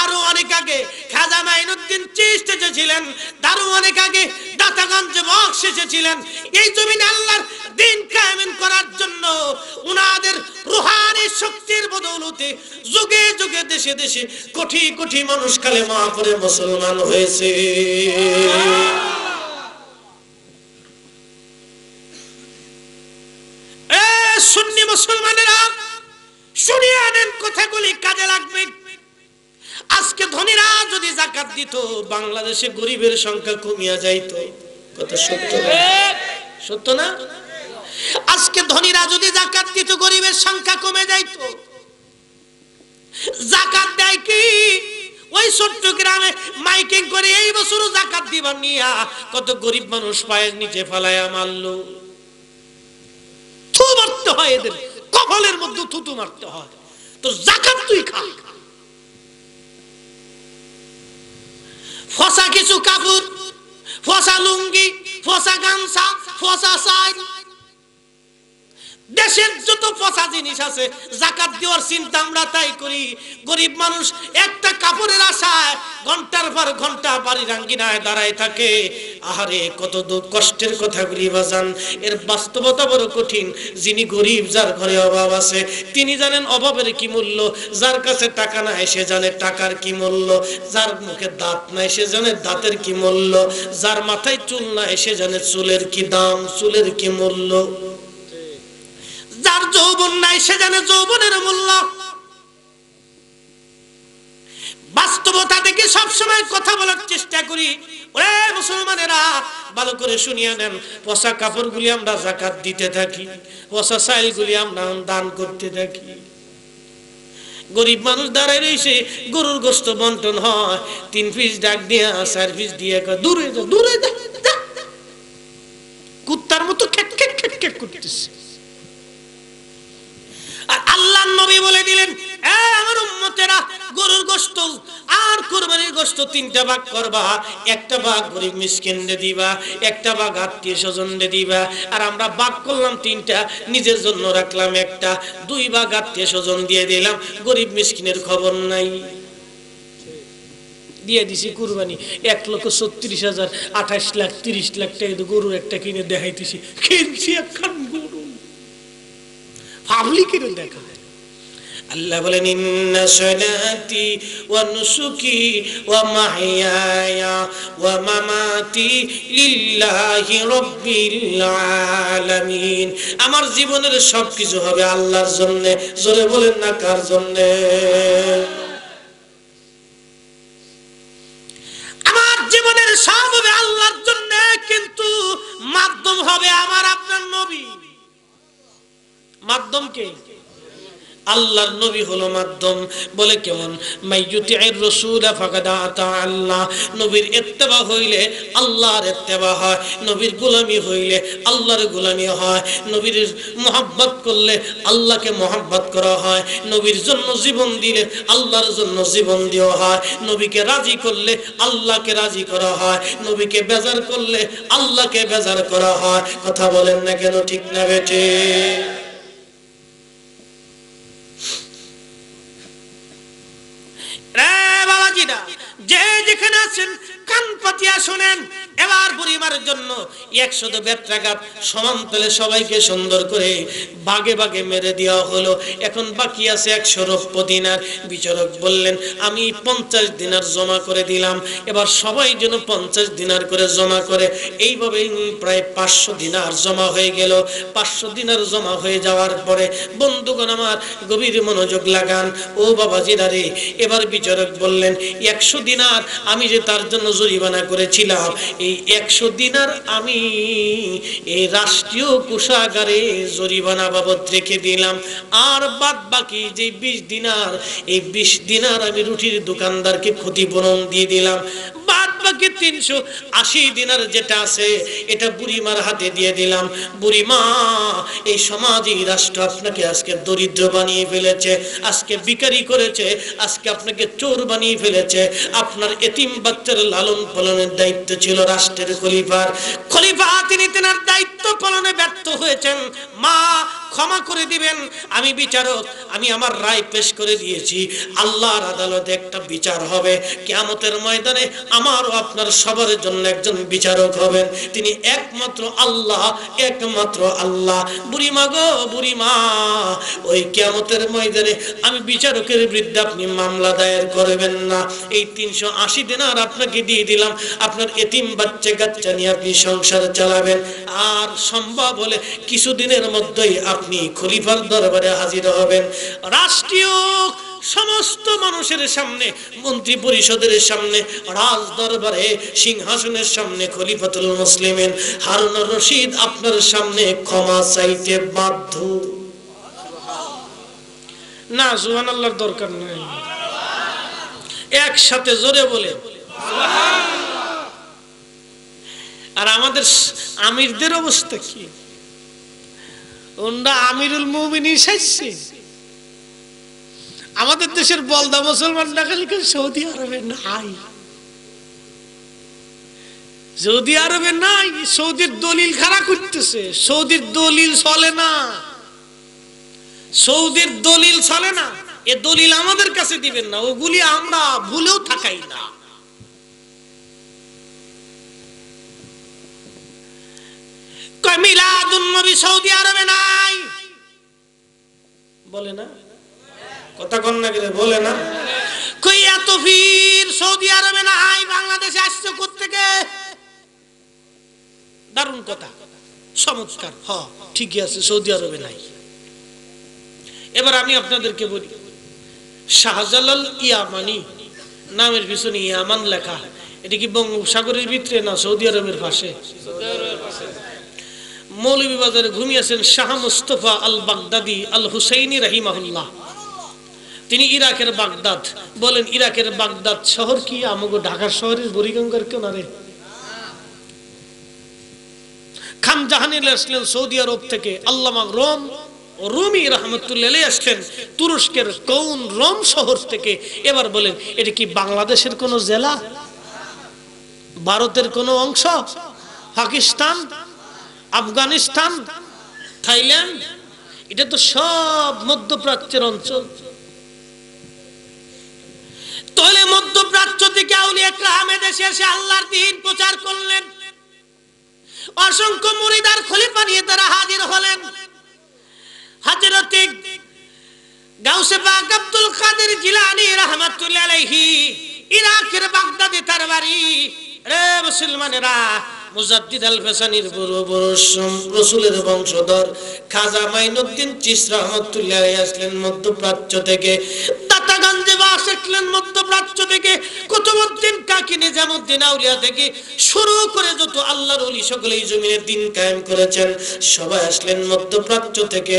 আরো অনেক আগে খাজা মাইনুদ্দিন চিশতি এসেছিলেন, তারও অনেক আগে দাতাগঞ্জে বক্স এসেছিলেন এই জমিনে আল্লাহর দ্বীন কায়েম করার জন্য। উনাদের রূহানি শক্তির বদৌলতে যুগে যুগে দেশে দেশে কোটি কোটি মানুষ কালেমা পড়ে মুসলমান হয়েছে। সুন্নি মুসলমানেরা শুনিয়ে নেন, কথাগুলি কাজে লাগবে। আজকে ধনীরা যদি যাকাত দিত বাংলাদেশে গরিবের সংখ্যা কমিয়া যাইত। কথা সত্য না? সত্য না? আজকে ধনীরা যদি যাকাত দিত গরিবের সংখ্যা কমে যাইত। যাকাত দেয় কি? ওই ছোট্ট গ্রামে মাইকিং করে এই বছরও যাকাত দিবার নিয়া কত গরিব মানুষ পায়ের নিচে ফেলায়া মারলো। থু মারতে হয়, এদের কপালের মধ্যে থুতু মারতে হয়। তো যাকাত তুই খা। ফসা কিছু কাপড়, ফসা লুঙ্গি, ফসা গামছা, ফসা শাল, দেশের যত পচা জিনিস আছে যাকাত দেওয়ার চিন্তা আমরা তাই করি। গরিব মানুষ একটা কাপড়ের আশায় ঘন্টার পর ঘন্টা বাড়ির আঙ্গিনায় দাঁড়ায় থাকে। আহারে কত দুঃখ কষ্টের কথাগুলি বাজান, এর বাস্তবতা বড় কঠিন। যিনি গরিব, যার ঘরে অভাব আছে, তিনি জানেন অভাবের কি মূল্য। যার কাছে টাকা নাই সে জানে টাকার কি মূল্য। যার মুখে দাঁত নাই সে জানে দাঁতের কি মূল্য। যার মাথায় চুল নাই সে জানে চুলের কি দাম, চুলের কি মূল্য। যার যৌবন নাই সে জানে যৌবনের মূল্য। বাস্তবতা দেখে সবসময় কথা বলার চেষ্টা করি। ওরে মুসলমানেরা, ভালো করে শুনিয়া নেন। পচা কাপড়গুলি আমরা যাকাত দিতে থাকি, পচা চাইলগুলি আমরা দান করতে থাকি। গরিব মানুষ দাঁড়ায় রয়েছে, গরুর গোশত বন্টন হয়, 3 পিস ডাক দিয়া 4 পিস দিয়ে দূরে যা, দূরে যা, কুত্তার মতো খেট খেট খেট খেট করতেছে। আর আল্লাহর নবী বলে দিলেন, আমার উম্মতেরা, গরুর গোশত আর কুরবানির গোশত 3টা ভাগ করবা। একটা ভাগ গরিব মিসকিনরে দিবা, একটা ভাগ আত্মীয় স্বজনরে দিবা। আর আমরা ভাগ করলাম 3টা, নিজের জন্য রাখলাম একটা, 2 ভাগ আত্মীয় স্বজন দিয়ে দিলাম। গরিব মিসকিনের খবর নাই। দিয়ে দিছি কুরবানি 1,36,000, 28 লাখ 30 লাখ টাকা গরুর একটা কিনে দেখাইতেছি। কিনছি একখান গরু, পাবলিকের দেখা। আল্লাহ বলেন, ইন্না সালাতি ওয়া নুসুকি ওয়া মাহইয়ায়া ওয়া মামাতি লিল্লাহি রাব্বিল আলামিন। আমার জীবনের সবকিছু হবে আল্লাহর জন্য। জোরে বলেন না কার জন্য? আমার জীবনের সব হবে আল্লাহর জন্য, কিন্তু মাধ্যম হবে আমার আপনার নবী। মাধ্যম কে? আল্লাহর নবী হলো মাধ্যম। বলে কেমন? মাইয়ুতির রাসূল ফাকাদ আতা আল্লাহ। নবীর ইত্তেবা হইলে আল্লাহর ইত্তেবা হয়, নবীর গোলামি হইলে আল্লাহর গোলামি হয়। নবীর মহব্বত করলে আল্লাহকে মহব্বত করা হয়। নবীর জন্য জীবন দিলে আল্লাহর জন্য জীবন দেওয়া হয়। নবীকে রাজি করলে আল্লাহকে রাজি করা হয়। নবীকে বেজার করলে আল্লাহকে বেজার করা হয়। কথা বলেন না কেন? ঠিক না বেঠে? যে যেখানে আছেন কান পাতিয়া শোনেন। এবার বুড়িমার জন্য 100 বেত্রাঘাত সমান্তলে সবাইকে সুন্দর করে ভাগে ভাগে মেরে দেওয়া হলো। এখন বাকি আছে 100 রৌপ্য দিনার। বিচারক বললেন, আমি 50 দিনার জমা করে দিলাম। এবার সবাই যেন 50 দিনার করে জমা করে। এইভাবে প্রায় 500 দিনার জমা হয়ে গেল। 500 দিনার জমা হয়ে যাওয়ার পরে বন্ধুগণ আমার গভীর মনোযোগ লাগান। ও বাবাজিরা রে, এবার বিচারক বললেন, 100 দিনার আমি যে তার জন্য জরিমানা করেছিলাম, এই 100 দিনার আমি এই রাষ্ট্রীয় কোষাগারে জরিমানা বাবদ রেখে দিলাম। আর বাদ বাকি যে 20 দিনার, এই 20 দিনার আমি রুটির দোকানদারকে ক্ষতিপূরণ দিয়ে দিলাম। বাদ বাকি 380 দিনার যেটা আছে, এটা বুড়িমার হাতে দিয়ে দিলাম। বুড়িমা, এই সমাজ, এই রাষ্ট্র আপনাকে আজকে দরিদ্র বানিয়ে ফেলেছে, আজকে ভিখারি করেছে, আজকে আপনাকে চোর বানিয়ে ফেলেছে। আপনার এতিম বাচ্চার লালন পালনের দায়িত্ব ছিল রাষ্ট্রের খলিফার। খলিফা তিনি তেনার দায়িত্ব পালনে ব্যর্থ হয়েছেন। মা, ক্ষমা করে দিবেন, আমি বিচারক, আমি আমার রায় পেশ করে দিয়েছি। আল্লাহর আদালতে একটা বিচার হবে। কিয়ামতের ময়দানে আমার ও আপনার সবার জন্য একজন বিচারক হবেন। তিনি একমাত্র আল্লাহ, একমাত্র আল্লাহ। বুড়িমা গো, বুড়িমা, ওই কিয়ামতের ময়দানে আমি বিচারকের বিরুদ্ধে আপনি মামলা দায়ের করবেন না। এই 380 দিনার আপনাকে দিয়ে দিলাম, আপনার এতিম বাচ্চা কাচ্চা নিয়ে আপনি সংসার চালাবেন। আর সম্ভব হলে কিছুদিনের মধ্যেই আপনি খলিফার দরবারে হাজির হবেন। রাষ্ট্রীয় সমস্ত মানুষের সামনে, মন্ত্রী পরিষদের সামনে, রাজ দরবারে, সিংহাসনের সামনে খলিফাতুল মুসলিমিন হারুনুর রশিদ আপনার সামনে ক্ষমা চাইতে বাধ্য। না, সুবহানাল্লাহর দরকার নাই, একসাথে জোরে বলে। আর আমাদের আমিরদের অবস্থা কি? ওরা আমিরুল মুমিনিন সাজছে। আমাদের দেশের বলদা মুসলমান না খালি সৌদি আরবে নাই, সৌদি আরবে নাই। সৌদির দলিল খারাপ করতেছে, সৌদির দলিল চলে না। সৌদির দলিল চলে না, এ দলিল আমাদের কাছে দিবেন না, ওগুলি আমরা ভুলেও থাকাই না। কয় মিলাদুন নবী সৌদি আরবে নাই, বলে না? কথা কোন না গেলে বলে না? কই এত ভিড় সৌদি আরবে নাই, বাংলাদেশে আসছে কোত্থেকে? দারুণ কথা, চমৎকার, হ্যাঁ ঠিকই আছে, সৌদি আরবে নাই। এবার আমি আপনাদেরকে বলি, শাহজালাল ইয়ামানি নামের পিছনে ইয়ামান লেখা, এটা কি বঙ্গোপসাগরের ভিতরে না সৌদি আরবের পাশে? মৌলভীবাজারে ঘুমিয়েছেন শাহ মুস্তফা আল বাগদাদি আল হুসাইনি রাহিমাহুল্লাহ, তিনি ইরাকের বাগদাদ। বলেন ইরাকের বাগদাদ শহর কি আমাগো ঢাকা শহরের বুড়িগঙ্গার কিনারে? খান জাহানি আসলেন সৌদি আরব থেকে, আল্লামা রুমি রহমতুল্লাহ আলাইহি আসলেন তুরস্কের কৌন রোম শহর থেকে। এবার বলেন এটা কি বাংলাদেশের কোন জেলা, ভারতের কোন অংশ, পাকিস্তান, আফগানিস্তান, থাইল্যান্ড? এটা তো সব মধ্যপ্রাচ্যের অঞ্চল। তাহলে মধ্যপ্রাচ্য থেকে আউলিয়া কেরাম দেশে এসে আল্লাহর দ্বীন প্রচার করলেন, অসংখ্য মুরিদার খলিফা নিয়ে তারা হাজির হলেন। হযরতে গাউসে পাক আব্দুল কাদের জিলানী রাহমাতুল্লাহ আলাইহি ইরাকের বাগদাদে তার বাড়ি। রে মুসলমানেরা, মুজাদ্দিদ আল ফেসানির রাসূলের বংশধর খাজা মাইনুদ্দিন চিশতি রাহমাতুল্লাহ আলাইহি আসলেন মধ্যপ্রাচ্য থেকে। দাতাগঞ্জে বাস আসলেন মধ্যপ্রাচ্য থেকে। কুতুবউদ্দিন কাকি নিজামউদ্দিন আউলিয়া থেকে শুরু করে যত আল্লাহর ওলি সকলেই জমিনে দ্বীন কায়েম করেছেন, সবাই আসলেন মধ্যপ্রাচ্য থেকে।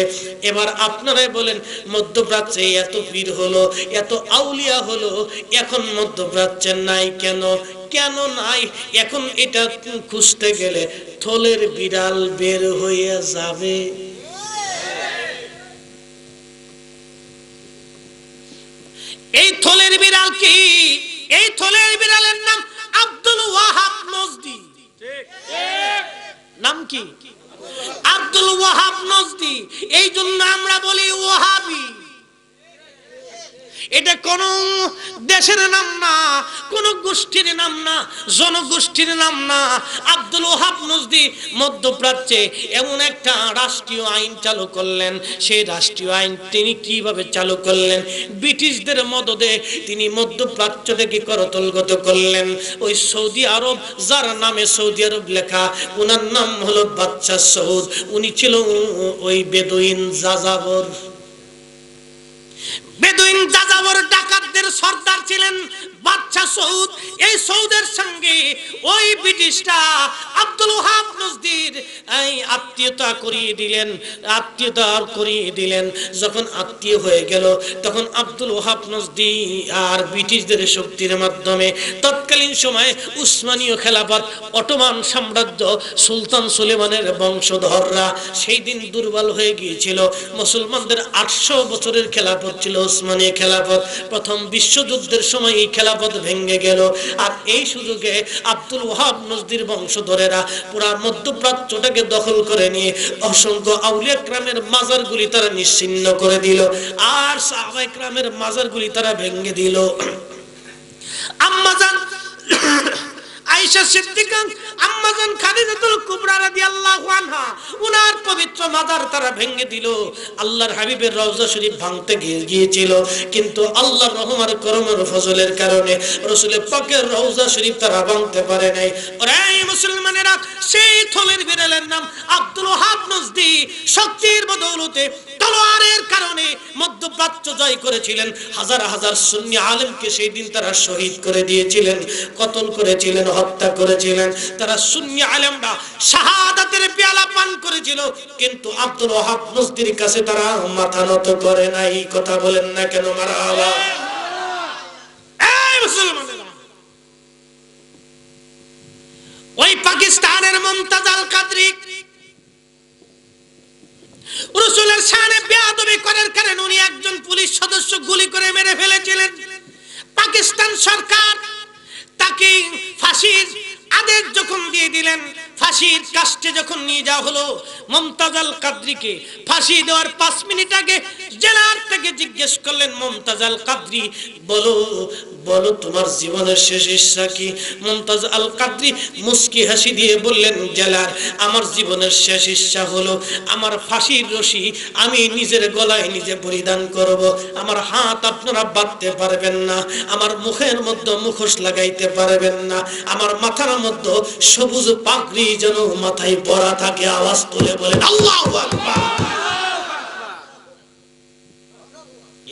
এবার আপনারাই বলেন, মধ্যপ্রাচ্যে এত পীর হলো, এত আউলিয়া হলো, এখন মধ্যপ্রাচ্যে নাই কেন? কেন নাই? এখন এটা খুঁজতে গেলে থলের বিড়াল বের হয়ে যাবে। এই থলের বিড়াল কি? এই থলের বিড়ালের নাম আব্দুল ওয়াহাব নজদি। নাম কি? আব্দুল ওয়াহাব নজদি। এই জন্য আমরা বলি ওয়াহাবি। এটা কোন দেশের নাম না, কোন গোষ্ঠীর নাম না, জনগোষ্ঠীর নাম না। আব্দুল ওয়াহাব নজদি মধ্যপ্রাচ্যে এমন একটা রাষ্ট্রীয় আইন চালু করলেন। সেই রাষ্ট্রীয় আইন তিনি কিভাবে চালু করলেন? ব্রিটিশদের মদদে তিনি মধ্যপ্রাচ্য থেকে করতলগত করলেন। ওই সৌদি আরব, যার নামে সৌদি আরব লেখা, ওনার নাম হলো বাদশাহ সৌদ। উনি ছিল ওই বেদুইন যাযাবর। বেদুইন যাযাবর ডাকাতদের সর্দার ছিলেন বাদশাহ সৌদ। এই সৌদের সঙ্গে ওই ব্রিটিশরা আব্দুল ওয়াহাব নজদির আত্মীয়তা করিয়ে দিলেন। যখন আত্মীয় হয়ে গেল, তখন আব্দুল ওয়াহাব নজদি আর ব্রিটিশদের শক্তির মাধ্যমে তৎকালীন সময়ে উসমানীয় খেলাফত, অটোমান সাম্রাজ্য, সুলতান সুলেমানের বংশধররা সেই দিন দুর্বল হয়ে গিয়েছিল। মুসলমানদের 800 বছরের খেলাফত ছিল উসমানী খেলাফত। প্রথম বিশ্বযুদ্ধের সময় এই খেলাফত ভেঙে গেল। আর এই সুযোগে আব্দুল ওয়াহাব নজদির বংশধরেরা পুরা মধ্যপ্রাচ্যটাকে দখল করে নিয়ে অসংখ্য আউলিয়া কেরামের মাজারগুলি তারা নিশ্চিহ্ন করে দিল, আর সাহাবায়ে কেরামের মাজারগুলি তারা ভেঙে দিল। আম্মাজান আয়েশা সিদ্দিকা, আম্মাজান খাদিজাতুল কুবরা রাদিয়াল্লাহু আনহা, উনার পবিত্র মাজার তারা ভেঙে দিল। আল্লাহর হাবিবের রওজা শরীফ ভাঙতে গিয়েছিল, কিন্তু আল্লাহর রহম আর করমের ফজলের কারণে রাসূলের পাকের রওজা শরীফ তারা ভাঙতে পারে নাই। ওরে মুসলমানেরা, সেই থলের বিড়ালের নাম আব্দুল ওয়াহাব নজদি শক্তির বদৌলতে, তলোয়ারের কারণে মধ্যপ্রাচ্য জয় করেছিলেন। হাজার হাজার সুন্নি আলেমকে সেই দিন তারা শহীদ করে দিয়েছিলেন, কতল করেছিলেন, হত্যা করেছিলেন। তারা সুন্নি আলেমরা শাহাদাতের পেয়ালা পান করেছিল, কিন্তু আব্দুল ওয়াহাব নজদির কাছে তারা মাথা নত করে নাই। কথা বলেন না কেন? মারহাবা। এই মুসলমানেরা, ওই পাকিস্তানের মুমতাজ আল কাদরি রাসূলের শানে বেয়াদবি করার কারণে উনি একজন পুলিশ সদস্য গুলি করে মেরে ফেলেছিলেন। পাকিস্তান সরকার তাকে ফাঁসির আদেশ যখন দিয়ে দিলেন, ফাঁসির কাস্টে যখন নিয়ে যাওয়া হলো, মুমতাজ আল কাদরিকে ফাঁসি দেওয়ার 5 মিনিট আগে জেলার থেকে জিজ্ঞেস করলেন, মুমতাজ আল কাদরি বলো বলো তোমার জীবনের শেষ ইচ্ছা কি? মুমতাজ আল কাদরি মুস্কি হাসি দিয়ে বললেন, জেলার আমার জীবনের শেষ ইচ্ছা হলো আমার ফাঁসির রশি আমি নিজের গলায় নিজে পরিধান করব। আমার হাত আপনারা বাঁধতে পারবেন না, আমার মুখের মধ্যে মুখোশ লাগাইতে পারবেন না, আমার মাথার মধ্যে সবুজ পাগড়ি যেন মাথায় পরা থাকে। আওয়াজ তুলে বলেন আল্লাহু আকবার।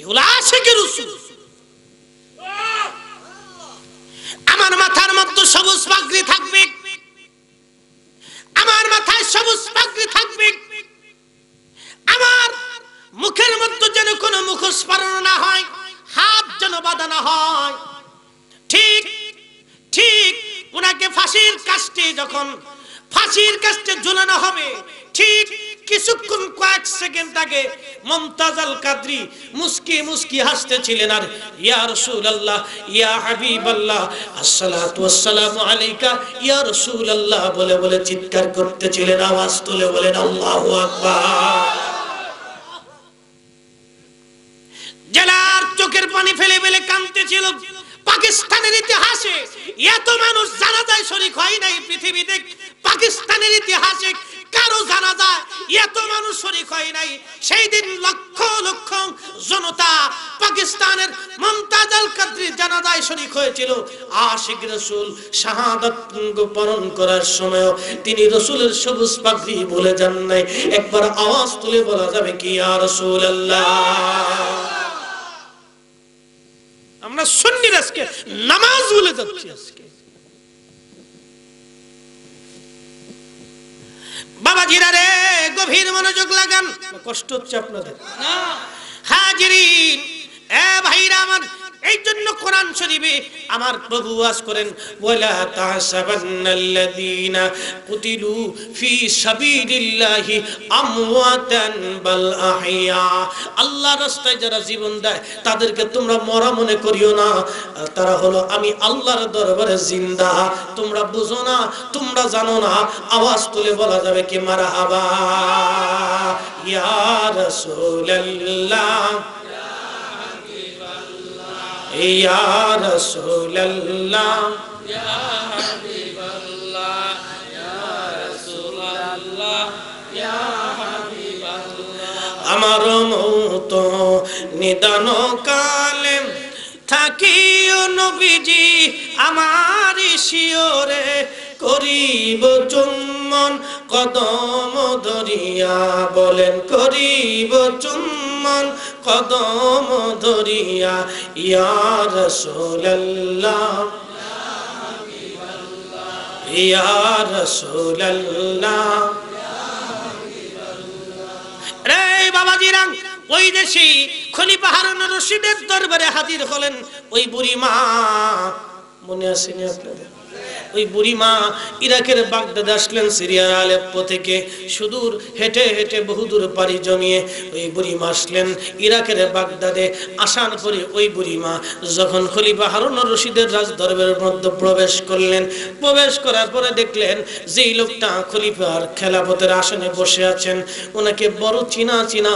এগুলো আশিকের রাসূল। আমার মাথার মধ্যে সবুজ পাগড়ি থাকবে, আমার মাথায় সবুজ পাগড়ি থাকবে, আমার মুখের মধ্যে যেন কোনো মুখোশ পরানো না হয়, হাত যেন বাঁধা না হয়। ঠিক ঠিক উনাকে ফাঁসির কাস্টে ঝুলানো হবে, ঠিক কিছুক্ষণ কয়েক সেকেন্ড আগে মুমতাজ আল কাদরি মুস্কি মুস্কি হাসতেছিলেন আর ইয়া রাসূলুল্লাহ ইয়া হাবিবাল্লাহ আসসালাতু ওয়াসসালামু আলাইকা ইয়া রাসূলুল্লাহ বলে বলে চিৎকার করতেছিলেন। আওয়াজ তুলে বলেন আল্লাহু আকবার। জেলার চোখের পানি ফেলে ফেলে কাঁদতেছিল। পাকিস্তানের ইতিহাসে এত মানুষ জানাজায় শরীক হয় নাই পৃথিবীতে, পাকিস্তানের ইতিহাসে কারো জানাজায় এত মানুষ শরীক হয় নাই। সেই দিন লক্ষ লক্ষ জনতা পাকিস্তানের মুমতাজ আল কাদরির জানাজায় শরীক হয়েছিল। আশিক রাসূল শাহাদাত বরণ করার সময় তিনি রাসূলের সবুজ পাগড়ি ভুলে যান নাই। একবার আওয়াজ তুলে বলা যাবে কি ইয়া রাসূলুল্লাহ। আমরা সুন্নিরা আজকে নামাজ ভুলে যাচ্ছি। আজকে বাবাজিরা রে গভীর মনোযোগ লাগান। কষ্ট হচ্ছে আপনাদের না হাজিরিন, এ ভাইরা আমার, এই জন্য কোরআন শরীফে আমার প্রভু ওয়াজ করেন, ওয়ালা তাহসাবান্নাল্লাযীনা কুতিলু ফি সাবিলিল্লাহি আমওয়াতান বাল আহইয়া। আল্লাহর রাস্তায় যারা জীবন দেয় তাদেরকে তোমরা মরা মনে করিও না, তারা হলো আমি আল্লাহর দরবারে জিন্দা। তোমরা বুঝো না, তোমরা জানো না। আওয়াজ তুলে বলা যাবে কি মারহাবা ইয়া রাসূলুল্লাহ ইয়া রাসূলুল্লাহ ইয়া হাবিবাল্লাহ ইয়া রাসূলুল্লাহ ইয়া হাবিবাল্লাহ। আমার মৌত নিদান কালে থাকিও নবীজি আমার শিওরে, করিব চুম্বন কদম ধরিয়া, বলেন করিব চুম্বন কদম ধরিয়া ইয়া রাসূলুল্লাহ ইয়া রাসূলুল্লাহ। রে বাবাজিরা, ওই দেশে খলিফা হারুন রশিদের দরবারে হাজির হলেন ওই বুড়ি মা, মনে আসেনি আপনাদের? ওই বুড়ি মা ইরাকের বাগদাদে আসলেন সিরিয়ার আলেপ্পো থেকে, সুদূর হেঁটে হেঁটে বহুদূর পাড়ি জমিয়ে ওই বুড়ি মা আসলেন ইরাকের বাগদাদে। আসার পরে ওই বুড়ি মা যখন খলিফা হারুন রশিদের রাজ দরবারের মধ্যে প্রবেশ করলেন, প্রবেশ করার পরে দেখলেন যেই লোকটা খলিফার খেলাফতের আসনে বসে আছেন ওনাকে বড় চিনা চিনা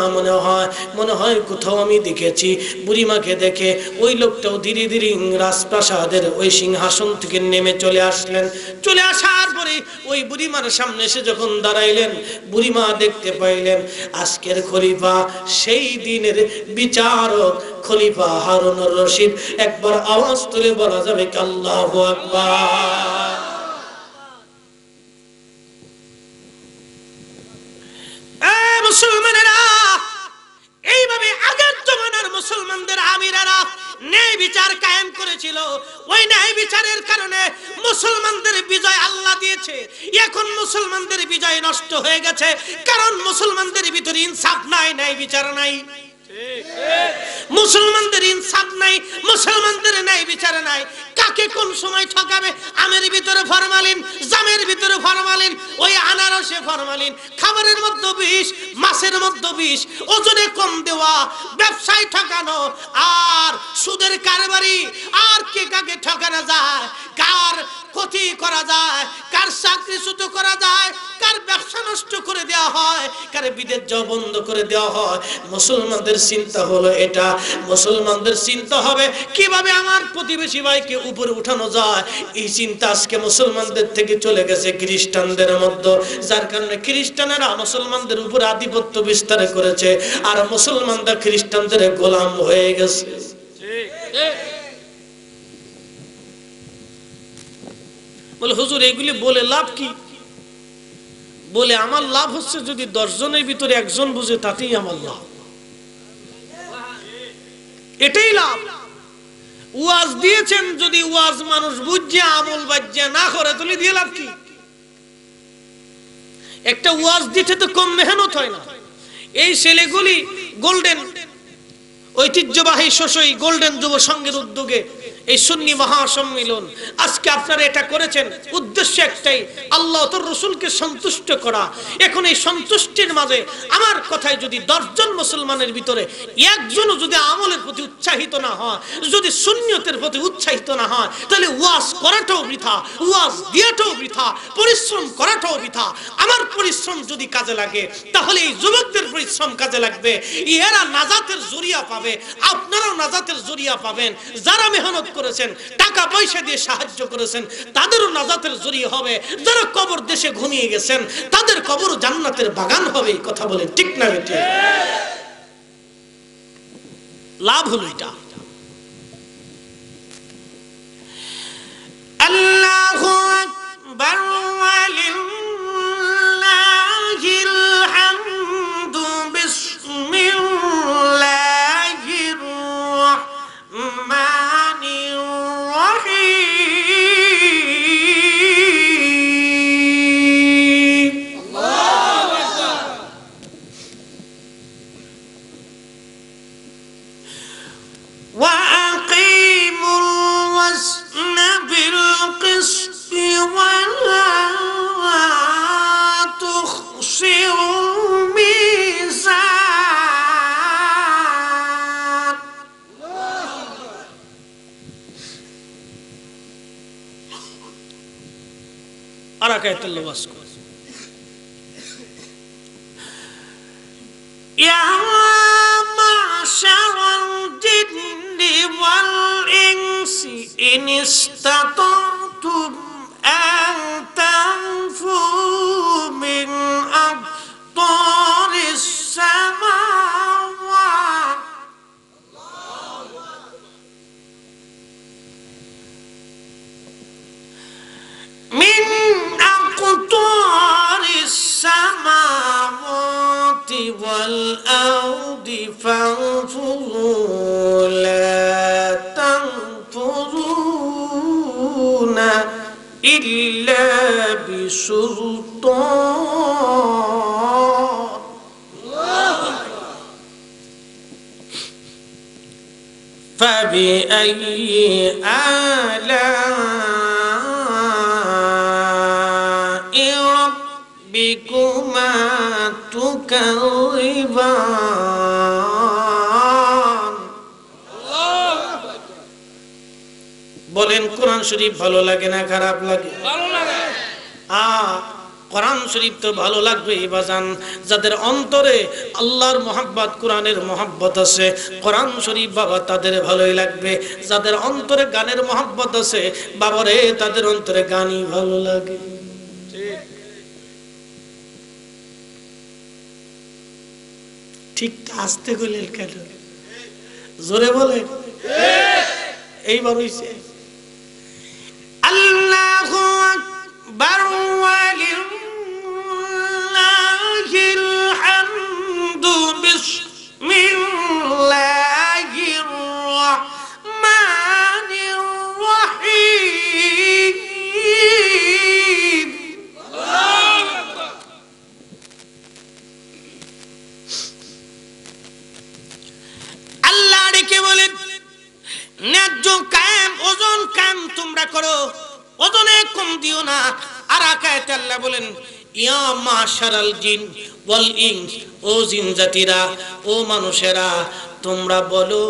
মনে হয় কোথাও আমি দেখেছি। বুড়িমাকে দেখে ওই লোকটাও ধীরে ধীরে রাজপ্রাসাদের ওই সিংহাসন থেকে নেমে চলে আসলেন। চলে আসার পরে ওই বুড়িমার সামনে এসে যখন দাঁড়াইলেন, বুড়িমা দেখতে পাইলেন আজকের খলিফা সেই দিনের বিচারক খলিফা হারুন রশিদ। একবার আওয়াজ তুলে বলা যাবে কি আল্লাহু আকবার। মুসলমানেরা, এইভাবে আগের জমানার মুসলমানদের আমিরেরা ন্যায় বিচার কায়েম করেছিল। ওই ন্যায় বিচারের কারণে মুসলমানদের বিজয় আল্লাহ দিয়েছে। এখন মুসলমানদের বিজয় নষ্ট হয়ে গেছে, কারণ মুসলমানদের ভিতরে ইনসাফ নাই, ন্যায় বিচার নাই। মুসলমানদের ইনসাফ নাই, মুসলমানদের ন্যায় বিচার নাই। কাকে কোন সময় ঠকাবে? আমের ভিতরে ফরমালিন, জামের ভিতরে ফরমালিন, ওই আনারসে ফরমালিন, খাবারের মধ্যে বিষ, মাছের মধ্যে বিষ, ওজনে কম দেওয়া, ব্যবসায় ঠকানো, আর সুদের কারবারি, আর কে কাকে ঠকানো যায়, কার ক্ষতি করা যায়, কার চাকরিচ্যুত করা যায়, কার ব্যবসা নষ্ট করে দেওয়া হয়, কার বিদেশ যাওয়া বন্ধ করে দেওয়া হয়। মুসলমানদের চিন্তা হলো এটা। মুসলমানদের চিন্তা হবে কিভাবে আমার প্রতিবেশী ভাইকে উপরে উঠানো যায়। এই চিন্তা আজকে মুসলমানদের থেকে চলে গেছে খ্রিস্টানদের মধ্যে, যার কারণে খ্রিস্টানেরা মুসলমানদের উপর আধিপত্য বিস্তার করেছে, আর মুসলমানরা খ্রিস্টানদের গোলাম হয়ে গেছে। বলে হুজুর এগুলি বলে লাভ কি? বলে আমার লাভ হচ্ছে যদি 10 জনের ভিতরে একজন বুঝে তাতেই আমার লাভ, এটাই লাভ। ওয়াজ দিয়েছেন, যদি ওয়াজ মানুষ বুঝে আমল বাজ্যা না করে তাহলে দিয়ে লাভ কি? একটা ওয়াজ দিতে তো কম মেহনত হয় না। এই ছেলেগুলি গোল্ডেন ঐতিহ্যবাহী শোষই গোল্ডেন যুব সংঘের উদ্যোগে এই সুন্নি মহাসম্মেলন আজকে আপনারা এটা করেছেন, উদ্দেশ্য একটাই, আল্লাহ তোর রসুলকে সন্তুষ্ট করা। এখন এই সন্তুষ্টির মাঝে আমার কথায় যদি 10 জন মুসলমানের ভিতরে একজনও যদি আমলের প্রতি উৎসাহিত না হয়, যদি সুন্নিয়তের প্রতি উৎসাহিত না হয়, তাহলে ওয়াজ করাটাও বৃথা, ওয়াজ দিয়াটাও বৃথা, পরিশ্রম করাটাও বৃথা। আমার পরিশ্রম যদি কাজে লাগে তাহলে এই যুবকদের পরিশ্রম কাজে লাগবে, এরা নাজাতের জরিয়া পাবে, আপনারাও নাজাতের জরিয়া পাবেন। যারা মেহনত করেছেন, টাকা পয়সা দিয়ে সাহায্য করেছেন, তাদেরও নাজাতের জরিয়া হবে। যারা কবর দেশে ঘুমিয়ে গেছেন, তাদের কবর জান্নাতের বাগান হবে। কথা বলেন ঠিক না বেটি? লাভ হলো এটা। আল্লাহু আকবার ওয়ালিল্লাহিল হামদু বিসমিল্লাহির রাহমানির রাহিম। আল্লাহু আকবার। ওয়া আকিমুল ওয়াজনা বিল কিসতি ওয়া লা তুখসিরুল মিজান। আর আয়াতুল্লাহ ওয়াজ কর। ইয়া মাশারাল জিন্নি ওয়াল ইনসি ইন ইসতাতাতুম আন তানফুযু মিন আকতারিস সামাওয়াত মিন আকতারিস সামাওয়াতি ওয়াল আরদি ফানফুযু লা তানফুযুনা ইল্লা বিসুলতান। فبأي آلاء ربكما تكذبان। বলেন কোরআন শরীফ ভালো লাগে না খারাপ লাগে? ভালো লাগে। কোরআন শরীফ তো ভালো লাগবে বাজান, যাদের অন্তরে আল্লাহর মহব্বত, কোরআনের মহব্বত আছে, কোরআন শরীফ বাবা তাদের ভালোই লাগবে। যাদের অন্তরে গানের মহব্বত আছে বাবারে, তাদের অন্তরে গানই ভালো লাগে। ঠিক আসতে গেলেন কেন? জোরে বলে। এইবার হইছে আল্লাহু আকবার ওয়ালিল্লাহিল হামদু বিসমিল্লাহির রাহমানির রাহিম। আল্লাহ ডেকে বলেন ন্যায্য কায়েম ওজন কায়েম তোমরা করো, ওজনে কম দিও না। আর আয়াতে আল্লাহ বলেন ইয়া মাশারাল জিন ওয়াল ইনস, ও জিন জাতিরা, ও মানুষেরা, তোমরা বলো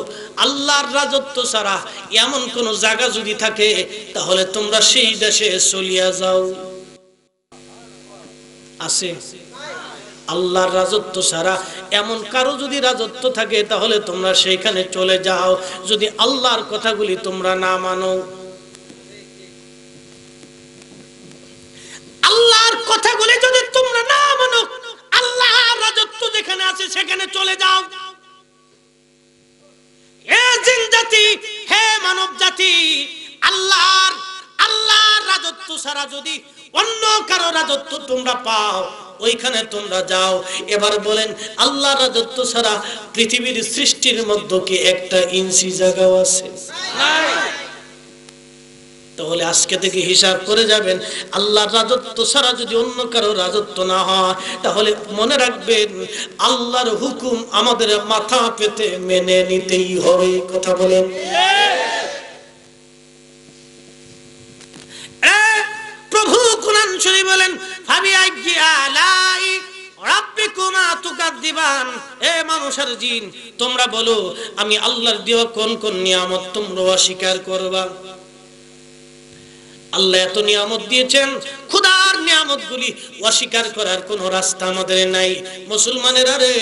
আল্লাহর রাজত্ব ছাড়া এমন কোন জায়গা যদি থাকে তাহলে তোমরা সেই দেশে চলিয়া যাও। আছে? আল্লাহর রাজত্ব ছাড়া এমন কারো যদি রাজত্ব থাকে তাহলে তোমরা সেইখানে চলে যাও, যদি আল্লাহর কথাগুলি তোমরা না মানো। আল্লাহর কথাগুলি যদি তোমরা না মানো, আল্লাহর রাজত্ব যেখানে আছে সেখানে চলে যাও। হে জিন জাতি, হে মানব জাতি, আল্লাহর রাজত্ব ছাড়া যদি অন্য কারো রাজত্ব তোমরা পাও ওইখানে তোমরা যাও। এবার বলেন, আল্লাহর রাজত্ব ছাড়া পৃথিবীর সৃষ্টির মধ্যে কি একটা ইঞ্চি জায়গাও আছে? নাই। তাহলে আজকে থেকে হিসাব করে যাবেন, আল্লাহর রাজত্ব ছাড়া যদি অন্য কারো রাজত্ব না হয় তাহলে মনে রাখবেন আল্লাহর হুকুম আমাদের মাথা পেতে মেনে নিতেই হবে। কথা বলেন। প্রভু কুরআন শরীফ বলেন, ফাবিআইয়ি আলাই রাব্বিকুমা তুকাদ্দিবান। হে মানুষের জিন, তোমরা বলো আমি আল্লাহর দেওয়া কোন কোন নিয়ামত তোমরা অস্বীকার করবা? আল্লাহ এত নিয়ামত দিয়েছেন, খোদার নিয়ামতগুলি অস্বীকার করার কোনো রাস্তা আমাদের নাই। মুসলমানের আরে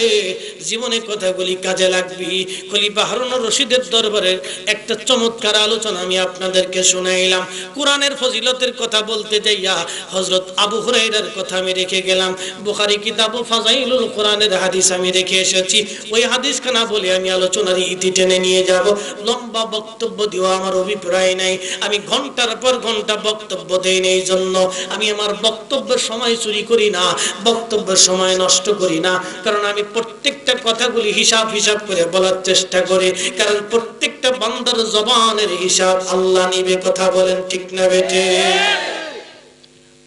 জীবনে কথাগুলি কাজে লাগবে। খলিফা হারুন রশিদের দরবারে একটা চমৎকার আলোচনা আমি আপনাদেরকে শোনাইলাম। কোরআনের ফজিলতের কথা বলতে যাইয়া হযরত আবু হুরায়রার কথা আমি রেখে গেলাম। বুখারী কিতাব ফাযাইলুল কোরআনের হাদিস আমি রেখে এসেছি। ওই হাদিসখানা বলে আমি আলোচনার ইতি টেনে নিয়ে যাব। লম্বা বক্তব্য দেওয়া আমার অভিপ্রায় নাই। আমি ঘন্টার পর ঘন্টা বক্তব্য দেই এই জন্য আমি আমার বক্তব্যের সময় চুরি করি না, বক্তব্যের সময় নষ্ট করি না, কারণ আমি প্রত্যেকটা কথাগুলি হিসাব করে বলার চেষ্টা করি, কারণ প্রত্যেকটা বান্দার জবানের হিসাব আল্লাহ নিবে। কথা বলেন ঠিক না বেটে?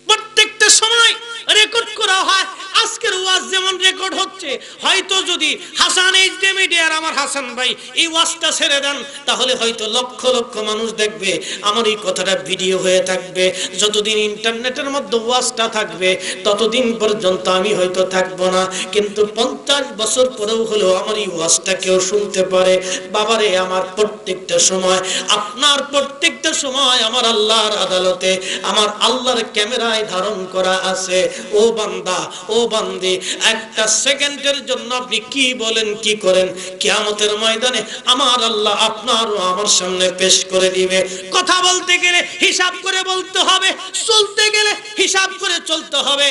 প্রত্যেকটা সময় রেকর্ড করা হয়। আজকের ওয়াজ যেমন রেকর্ড হচ্ছে, হয়তো যদি হাসান এইচডি মিডিয়ার আমার হাসান ভাই এই ওয়াজটা ছেড়ে দেন তাহলে হয়তো লক্ষ লক্ষ মানুষ দেখবে, আমার এই কথাটা ভিডিও হয়ে থাকবে। যতদিন ইন্টারনেটের মধ্যে ওয়াজটা থাকবে ততদিন পর্যন্ত আমি হয়তো থাকবো না, কিন্তু 50 বছর পরেও হলেও আমার এই ওয়াজটা কেউ শুনতে পারে। বাবারে, আমার প্রত্যেকটা সময়, আপনার প্রত্যেকটা সময় আমার আল্লাহর আদালতে, আমার আল্লাহর ক্যামেরায় ধারণ করা আছে। ও বান্দা, ও বান্দি, একটা সেকেন্ডের জন্য আপনি কি বলেন, কি করেন, কিয়ামতের ময়দানে আমার আল্লাহ আপনার ও আমার সামনে পেশ করে দিবে। কথা বলতে গেলে হিসাব করে বলতে হবে, চলতে গেলে হিসাব করে চলতে হবে,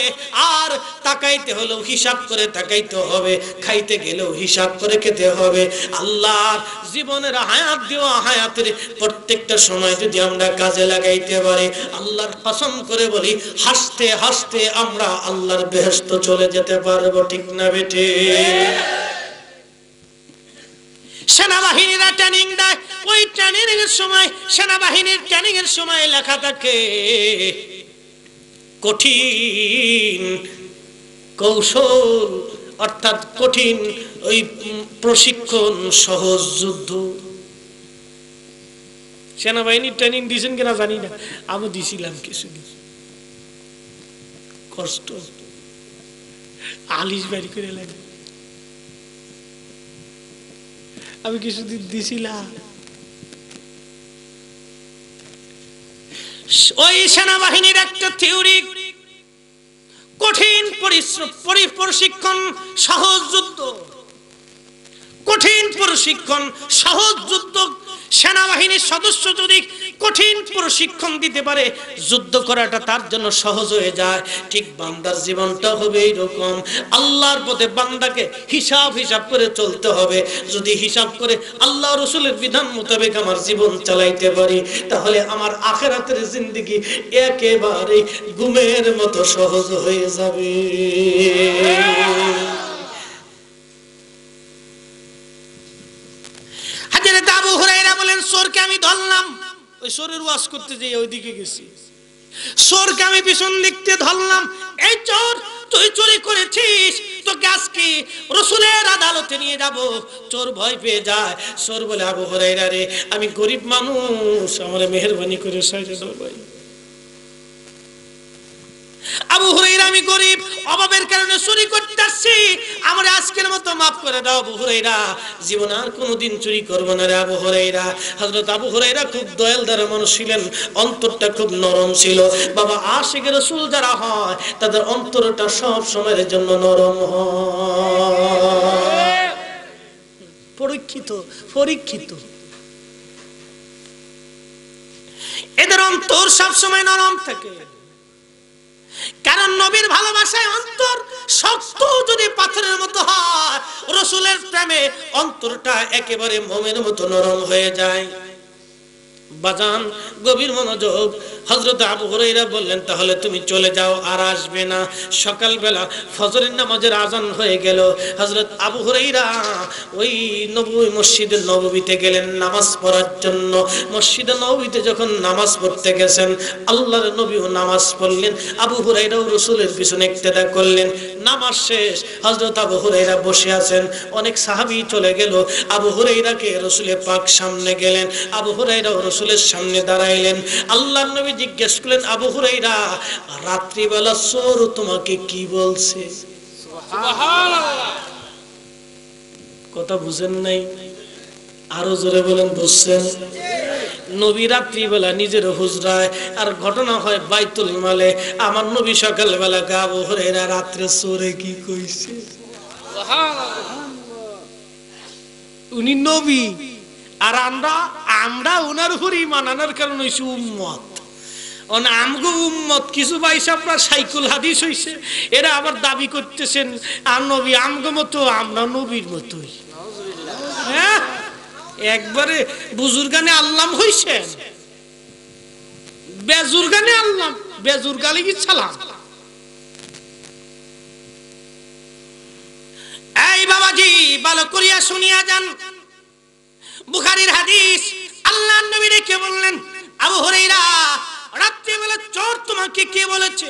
আর তাকাইতে হলেও হিসাব করে তাকাইতে হবে, খাইতে গেলেও হিসাব করে খেতে হবে। আল্লাহর জীবনের হায়াত দেওয়া হায়াতের প্রত্যেকটা সময় যদি আমরা কাজে লাগাইতে পারি, আল্লাহর কসম করে বলি, হাসতে হাসতে আমরা আল্লাহর বেহেশত চলে যেতে পারবো। ঠিক না বেটে? সেনাবাহিনীরা ট্রেনিং দেয়, ওই ট্রেনিং এর সময়, সেনাবাহিনীর ট্রেনিং এর সময় লেখা থাকে কঠিন কৌশল, অর্থাৎ কঠিন ওই প্রশিক্ষণ, সহজ যুদ্ধ। সেনাবাহিনীর ট্রেনিং দিয়েছেন কিনা জানি না, আমি দিছিলাম কিছুদিন। কষ্ট, আলিশ বাড়ি করে লাগে, আমি কিছুদিন দিছিলাম। ওই সেনাবাহিনীর একটা থিওরি, কঠিন প্রশিক্ষণ, সহজ যুদ্ধ, কঠিন প্রশিক্ষণ, সহজ যুদ্ধ। সেনাবাহিনীর সদস্য যদি কঠিন প্রশিক্ষণ দিতে পারে, যুদ্ধ করাটা তার জন্য সহজ হয়ে যায়। ঠিক বান্দার জীবনটা হবে এইরকম। আল্লাহর পথে বান্দাকে হিসাব করে চলতে হবে। যদি হিসাব করে আল্লাহ রসুলের বিধান মোতাবেক আমার জীবন চালাইতে পারি, তাহলে আমার আখিরাতের জিন্দেগি একেবারে ঘুমের মতো সহজ হয়ে যাবে। চোরকে আমি ধরলাম, ওই চোরের ওয়াজ করতে যাই ওইদিকে গেছি, চোরকে আমি পিছন দিকতে ধরলাম, এই চোর তুই চুরি করেছিস, তোকে আজকে রাসূলের আদালতে নিয়ে যাব। চোর ভয় পেয়ে যায়, চোর বলে, আবু হুরায়রা রে, আমি গরিব মানুষ, আমারে মেহেরবানি করে সাইডে দাও ভাই। আবু হুরায়রা আমি গরীব, অভাবের কারণে চুরি করতে আসছি, আমার আজকের মতো মাফ করে দাও আবু হুরায়রা, জীবনে আর কোনোদিন চুরি করব না রে আবু হুরায়রা। হযরত আবু হুরায়রা খুব দয়ালদার মানুষ ছিলেন, অন্তরটা খুব নরম ছিল। বাবা আশিকের রাসূল যারা হয় তাদের অন্তরটা সব সময়ের জন্য নরম হয়। পরীক্ষিত এদের অন্তর সব সময় নরম থাকে, কারণ নবীর ভালোবাসায় অন্তর শক্ত যদি পাথরের মতো হয়, রাসূলের প্রেমে অন্তরটা একেবারে মোমের মতো নরম হয়ে যায়। বাজান গভীর মনোযোগ, হযরত আবু হুরায়রা বললেন তাহলে তুমি চলে যাও, আর আসবে না। সকালবেলা ফজরের নামাজের আজান হয়ে গেল, হযরত আবু হুরায়রা ওই মসজিদে নববীতে গেলেন নামাজ পড়ার জন্য। মসজিদে নববীতে যখন নামাজ পড়তে গেছেন, আল্লাহর নবীও নামাজ পড়লেন, আবু হুরায়রাও রাসূলের পিছনে ইক্তেদা করলেন। নামাজ শেষ, হযরত আবু হুরায়রা বসে আছেন, অনেক সাহাবী চলে গেল, আবু হুরায়রাকে রাসূলের পাক সামনে গেলেন, আবু হুরায়রা রাসূলের সামনে দাঁড়াইলেন। আল্লাহর নবী জিজ্ঞেস করলেন, আবু হুরায়রা রাত্রিবেলা চোর তোমাকে কি বলছে? সুবহানাল্লাহ। কথা বুঝেন নাই? আরো জোরে বলেন বুঝছেন? নবী রাত্রিবেলা নিজের হুজরায়, আর ঘটনা হয় বাইতুল মালে। আমার নবী সকালবেলা আবু হুরায়রা রাত্রে চোরে কি কইছে? উনি নবী, আর আমরা ওনার উপর ঈমান আনার কারণ হইছে উম্মত। আমগো উম্মত কিছু ভাই সাহেবরা সাইকুল হাদিস হইছে, এরা আবার দাবি করতেছেন আর নবী আমগো মতো, আমরা নবীর মতোই। হ্যাঁ, একবারে বুজুর্গানে আল্লাম হইছেন, বেজুর্গানে আল্লাম, বেজুর্গালে কি সালাম। এই বাবাজি ভালো করিয়া শুনিয়া যান, বুখারীর হাদিস। আল্লাহর নবী রেখে বললেন, আবু হুরায়রা রাত্রিবেলা চোর তোমাকে কে বলেছে?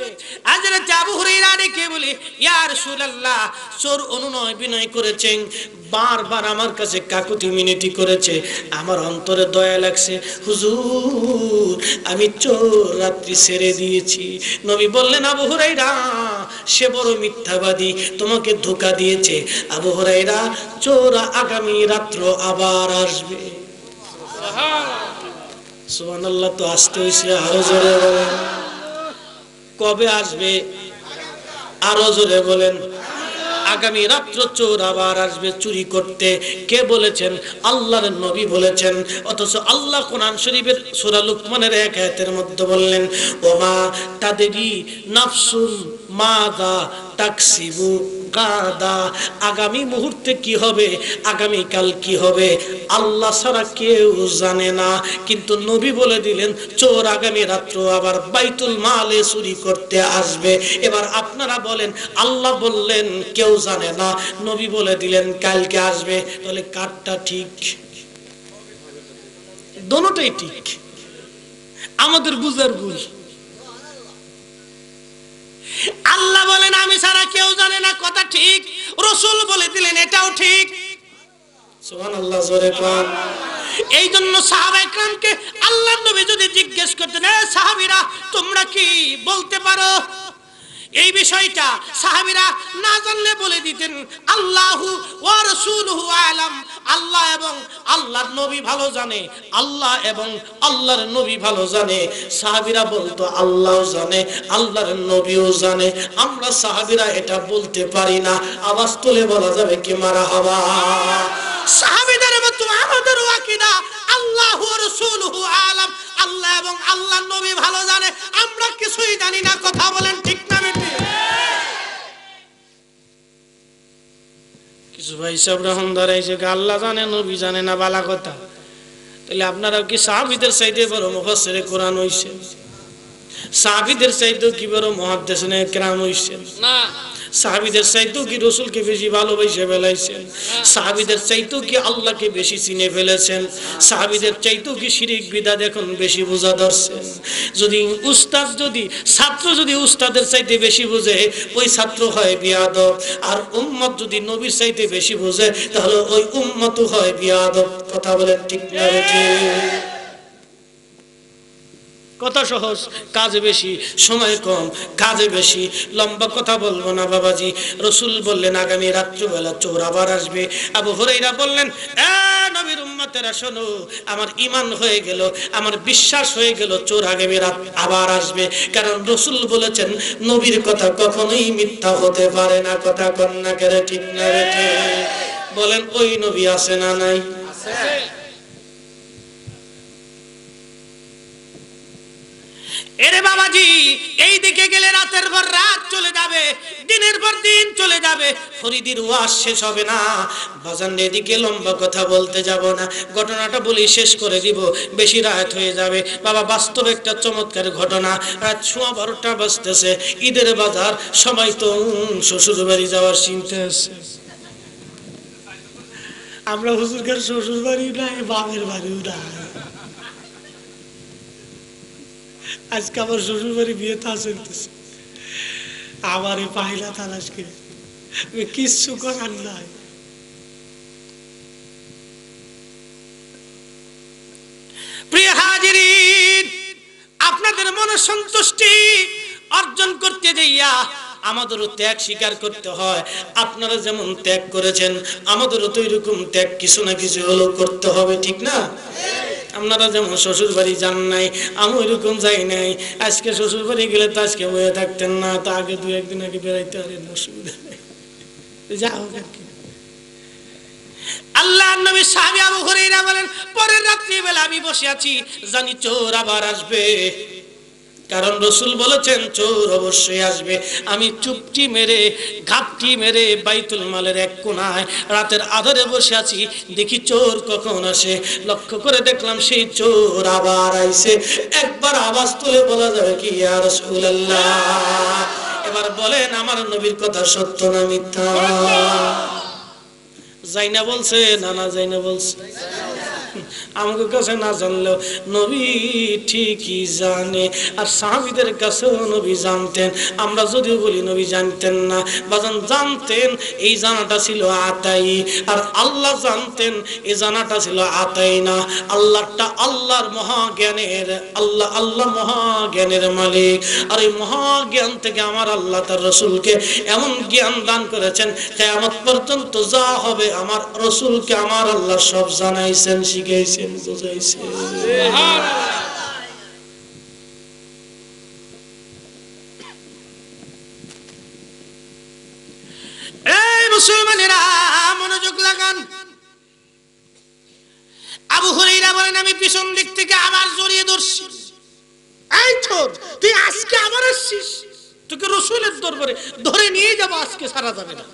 হযরত আবু হুরায়রা রেখে বলে, ইয়া রাসূলুল্লাহ, চোর অনুনয় বিনয় করেছেন, বারবার আমার কাছে কাকুতি মিনতি করেছে, আমার অন্তরে দয়া লাগছে, হুজুর আমি চোর রাত্রি ছেড়ে দিয়েছি। নবী বললেন, আবু হুরায়রা সে বড় মিথ্যাবাদী, তোমাকে ধোঁকা দিয়েছে। আবু হুরায়রা চোর আগামী রাত্র আবার আসবে। সুবহানাল্লাহ। তো আসতে হইছে, আরো জোরে বলেন কবে আসবে? আরো জোরে বলেন। আগামী রাত্র চোর আবার আসবে চুরি করতে। কে বলেছেন? আল্লাহর নবী বলেছেন। অথচ আল্লাহ কোরআন শরীফের সূরা লুকমানের এক আয়াতের মধ্যে বললেন, ওমা তাদেরি নাফসুন মাযা তাকসিবু গাদা, আগামী মুহূর্তে কি হবে, আগামী কাল কি হবে আল্লাহ ছাড়া কেউ জানে না। কিন্তু নবী বলে দিলেন চোর আগামী রাত্র আবার বাইতুল মালে চুরি করতে আসবে। এবার আপনারা বলেন, আল্লাহ বললেন কেউ জানে না, নবী বলে দিলেন কালকে আসবে, তাহলে কারটা ঠিক? দোনোটাই ঠিক, আমাদের বুঝার ভুল। আল্লাহ বলেন আমি ছাড়া কেউ জানে না, কথা ঠিক। রাসূল বলে দিলেন এটাও ঠিক। সুবহানাল্লাহ, জোরে কোন। এই জন্য সাহাবায়ে কেরামকে আল্লাহর নবী যদি জিজ্ঞেস করতেন, এ সাহাবীরা তোমরা কি বলতে পারো এই বিষয়টা, সাহাবীরা না জানলে বলে দিতেন আল্লাহু ওয়া রাসূলুহু আ'লাম, আল্লাহ এবং আল্লাহর নবী ভালো জানে, আল্লাহ এবং আল্লাহর নবী ভালো জানে। সাহাবীরা বলতো আল্লাহও জানে, আল্লাহর নবীও জানে। আমরা সাহাবীরা এটা বলতে পারি না। আওয়াজ তুলে বলা যাবে কি মারহাবা? সাহাবীদের মতো আমাদেরও আকীদা আল্লাহু ওয়া রাসূলুহু আ'লাম, আল্লাহ এবং আল্লাহর নবী ভালো জানে, আমরা কিছুই জানি না। কথা বলেন ঠিক না? কিছু ভাই সব রকম ধরাইছে আল্লাহ জানে নবী জানে না, বালা কথা। তাহলে আপনারা কি সাহাবীদের চাইতে বড় মুফাসসিরে কোরআন হইছেন? সাহাবীদের চাইতে কি বড় মুহাদ্দিসিনে কেরাম হইছেন? না। সাহাবীদের চাইতেও কি রাসূলকে বেশি ভালোবেসে ফেলাইছেন? সাহাবীদের চাইতেও কি আল্লাহকে বেশি চিনে ফেলেছেন? সাহাবীদের চাইতেও কি শিরক বিদআত এখন বেশি বোঝা ধরছেন? যদি উস্তাদ যদি ছাত্র যদি উস্তাদের চাইতে বেশি বোঝে, ওই ছাত্র হয় বিয়াদব। আর উম্মত যদি নবীর চাইতে বেশি বোঝে, তাহলে ওই উম্মতও হয় বিয়াদব। কথা বলেন ঠিক না ঠিক? কথা সহজ, কাজ বেশি, সময় কম, কাজে বেশি, লম্বা কথা বলবো না বাবাজি। রাসূল বললেন আগামী রাত্রিবেলা চোর আবার আসবে। আবু হুরায়রা বললেন, এ নবীর উম্মতেরা শোনো, আমার ঈমান হয়ে গেল, আমার বিশ্বাস হয়ে গেল, চোর আগামী রাত আবার আসবে। কারণ রাসূল বলেছেন নবীর কথা কখনোই মিথ্যা হতে পারে না। কথা কন্যা করে ঠিক না রে? বলেন ওই নবী আছে না নাই? আছে। এরে বাবাজি, এই দিকে গেলে রাতের পর রাত চলে যাবে, দিনের পর দিন চলে যাবে, ফরিদির ওয়াজ শেষ হবে না। বাজান এদিকে লম্বা কথা বলতে যাব না, ঘটনাটা বলি শেষ করে দিব, বেশি রাত হয়ে যাবে। বাবা বাস্তব একটা চমৎকার ঘটনা। রাত 12:15 বাজতেছে, ঈদের বাজার, সবাই তো শ্বশুর বাড়ি যাওয়ার চিন্তা আছে। আমরা হুজুরকার শ্বশুর বাড়ি নাই, বাপের বাড়িও নাই। আজকে আমার শ্বশুর বাড়ি বিয়ে তা চলতেছে, আমার এই পাহিলা তালাশ করে কিচ্ছু করার নাই। প্রিয় হাজিরিন, আপনাদের মনসন্তুষ্টি অর্জন করতে যাইয়া আমাদেরও ত্যাগ স্বীকার করতে হয়। আপনারা যেমন ত্যাগ করেছেন, আমাদেরও তো এরকম ত্যাগ কিছু না কিছু হলেও করতে হবে, ঠিক না? আপনারা যেমন শ্বশুর বাড়ি যান নাই, আমি ওইরকম যাই নাই। আজকে শ্বশুর বাড়ি গেলে তো আজকে বয়ে থাকতেন না, তা আগে 2-1 দিন আগে বেড়াইতে পারেন, অসুবিধা নেই, যা হোক আর কি। আল্লাহর নবী সাহাবী আবু হুরায়রা বলেন, পরের রাত্রি বেলা আমি বসে আছি, জানি চোর আবার আসবে, কারণ রাসূল বলেছেন চোর অবশ্যই আসবে। আমি চুপটি মেরে, ঘাপটি মেরে বাইতুল মালের এক কোণায় রাতের আধারে বসে আছি, দেখি চোর কখন আসে। লক্ষ্য করে দেখলাম সেই চোর আবার আইছে। একবার আওয়াজ তুলে বলা যাবে কি, ইয়া রাসূলুল্লাহ? এবার বলেন আমার নবীর কথা সত্য না মিথ্যা? যাইনা বলছে না, না যাইনা বলছে? আমাদের কাছে না জানলেও নবী ঠিকই জানে, আর সাহাবীদের কাছেও নবী জানতেন। আমরা যদিও বলি নবী জানতেন না, বাজান জানতেন। এই জানাটা ছিল আতাই, আর আল্লাহ জানতেন এই জানাটা ছিল আতাই না। আল্লাহটা আল্লাহর মহাজ্ঞানের, আল্লাহ আল্লাহ মহাজ্ঞানের মালিক। আর এই মহাজ্ঞান থেকে আমার আল্লাহ তার রাসূলকে এমন জ্ঞান দান করেছেন, কিয়ামত পর্যন্ত যা হবে আমার রাসূলকে আমার আল্লাহ সব জানাইছেন, শিখাইছেন, বুঝাইছেন। এই মুসলমানেরা মনোযোগ লাগান। আবু হুরায়রা বলেন, আমি পিছন দিক থেকে আবার জড়িয়ে ধরছি, এই চোর তুই আজকে আবার আসছিস, তোকে রাসূলের দরবারে ধরে নিয়ে যাব, আজকে সারা যাবে না।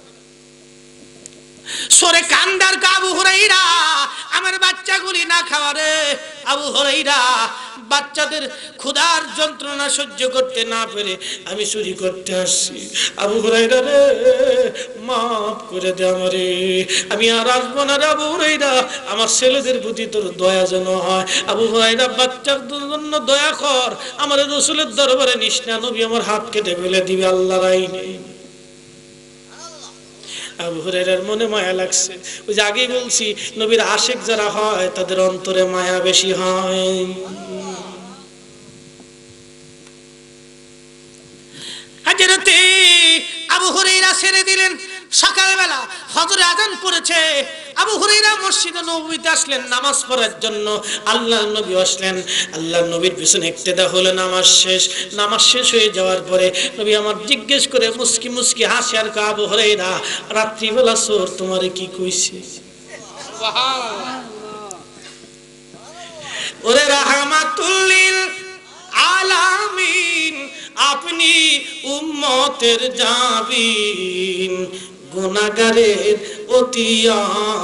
সরে কান্দার আবু হুরায়রা, আমার বাচ্চাগুলি না খাওয়া রে। আবু হুরায়রা বাচ্চাদের ক্ষুধার যন্ত্রণা সহ্য করতে না পেরে আমি চুরি করতে আসছি। আবু হুরায়রা রে, মাফ করে দে আমারে, আমি আর আসবো না রে আবু হুরায়রা, আমার ছেলেদের প্রতি তোর দয়া যেন হয়। আবু হুরায়রা বাচ্চার জন্য দয়া কর, আমার রাসূলের দরবারে নিস না, নবী আমার হাত কেটে ফেলে দিবে আল্লাহর আইনে। আবু হুরায়রার মনে মায়া লাগছে। ওই যে আগেই বলছি, নবীর আশিক যারা হয় তাদের অন্তরে মায়া বেশি হয়। হযরতে আবু হুরায়রা ছেড়ে দিলেন। সকালবেলা ফজরে আযান পড়েছে, আবু হুরায়রা মসজিদে নববীতে আসলেন নামাজ পড়ার জন্য। আল্লাহর নবী আসলেন, আল্লাহর নবীর পিছনে ইক্তেদা হলো। নামাজ শেষ হয়ে যাওয়ার পরে নবী আমার জিজ্ঞেস করে মুস্কি মুস্কি হাসি আর কয়, আবু হুরায়রা রাত্রিবেলা চোর তোমারে কি কইছে? ওরে রাহমাতুল লিল আলামিন, আপনি উম্মতের জাবিন, গুনাহগারের অতি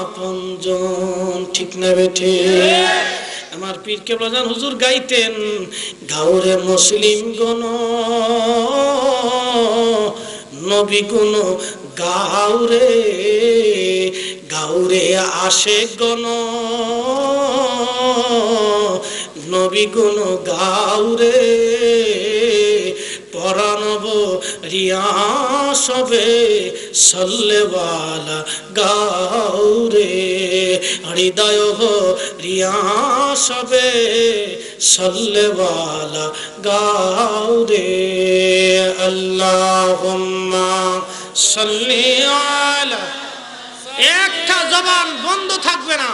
আপনজন, ঠিক না বেঠে? আমার পীর কেবলাজান হুজুর গাইতেন, গাওরে মুসলিম গণ নবী গুণ গাওরে, গাওরে আশিক গণ নবী গুণ গাওরে, পরানব রিয়া সবে সল্লেওয়ালা গাউরে হৃদয় রিয়া সবে সল্লেওয়ালা গাউরে আল্লাহুম্মা সাল্লি আলা একটা জবান বন্ধ থাকবে না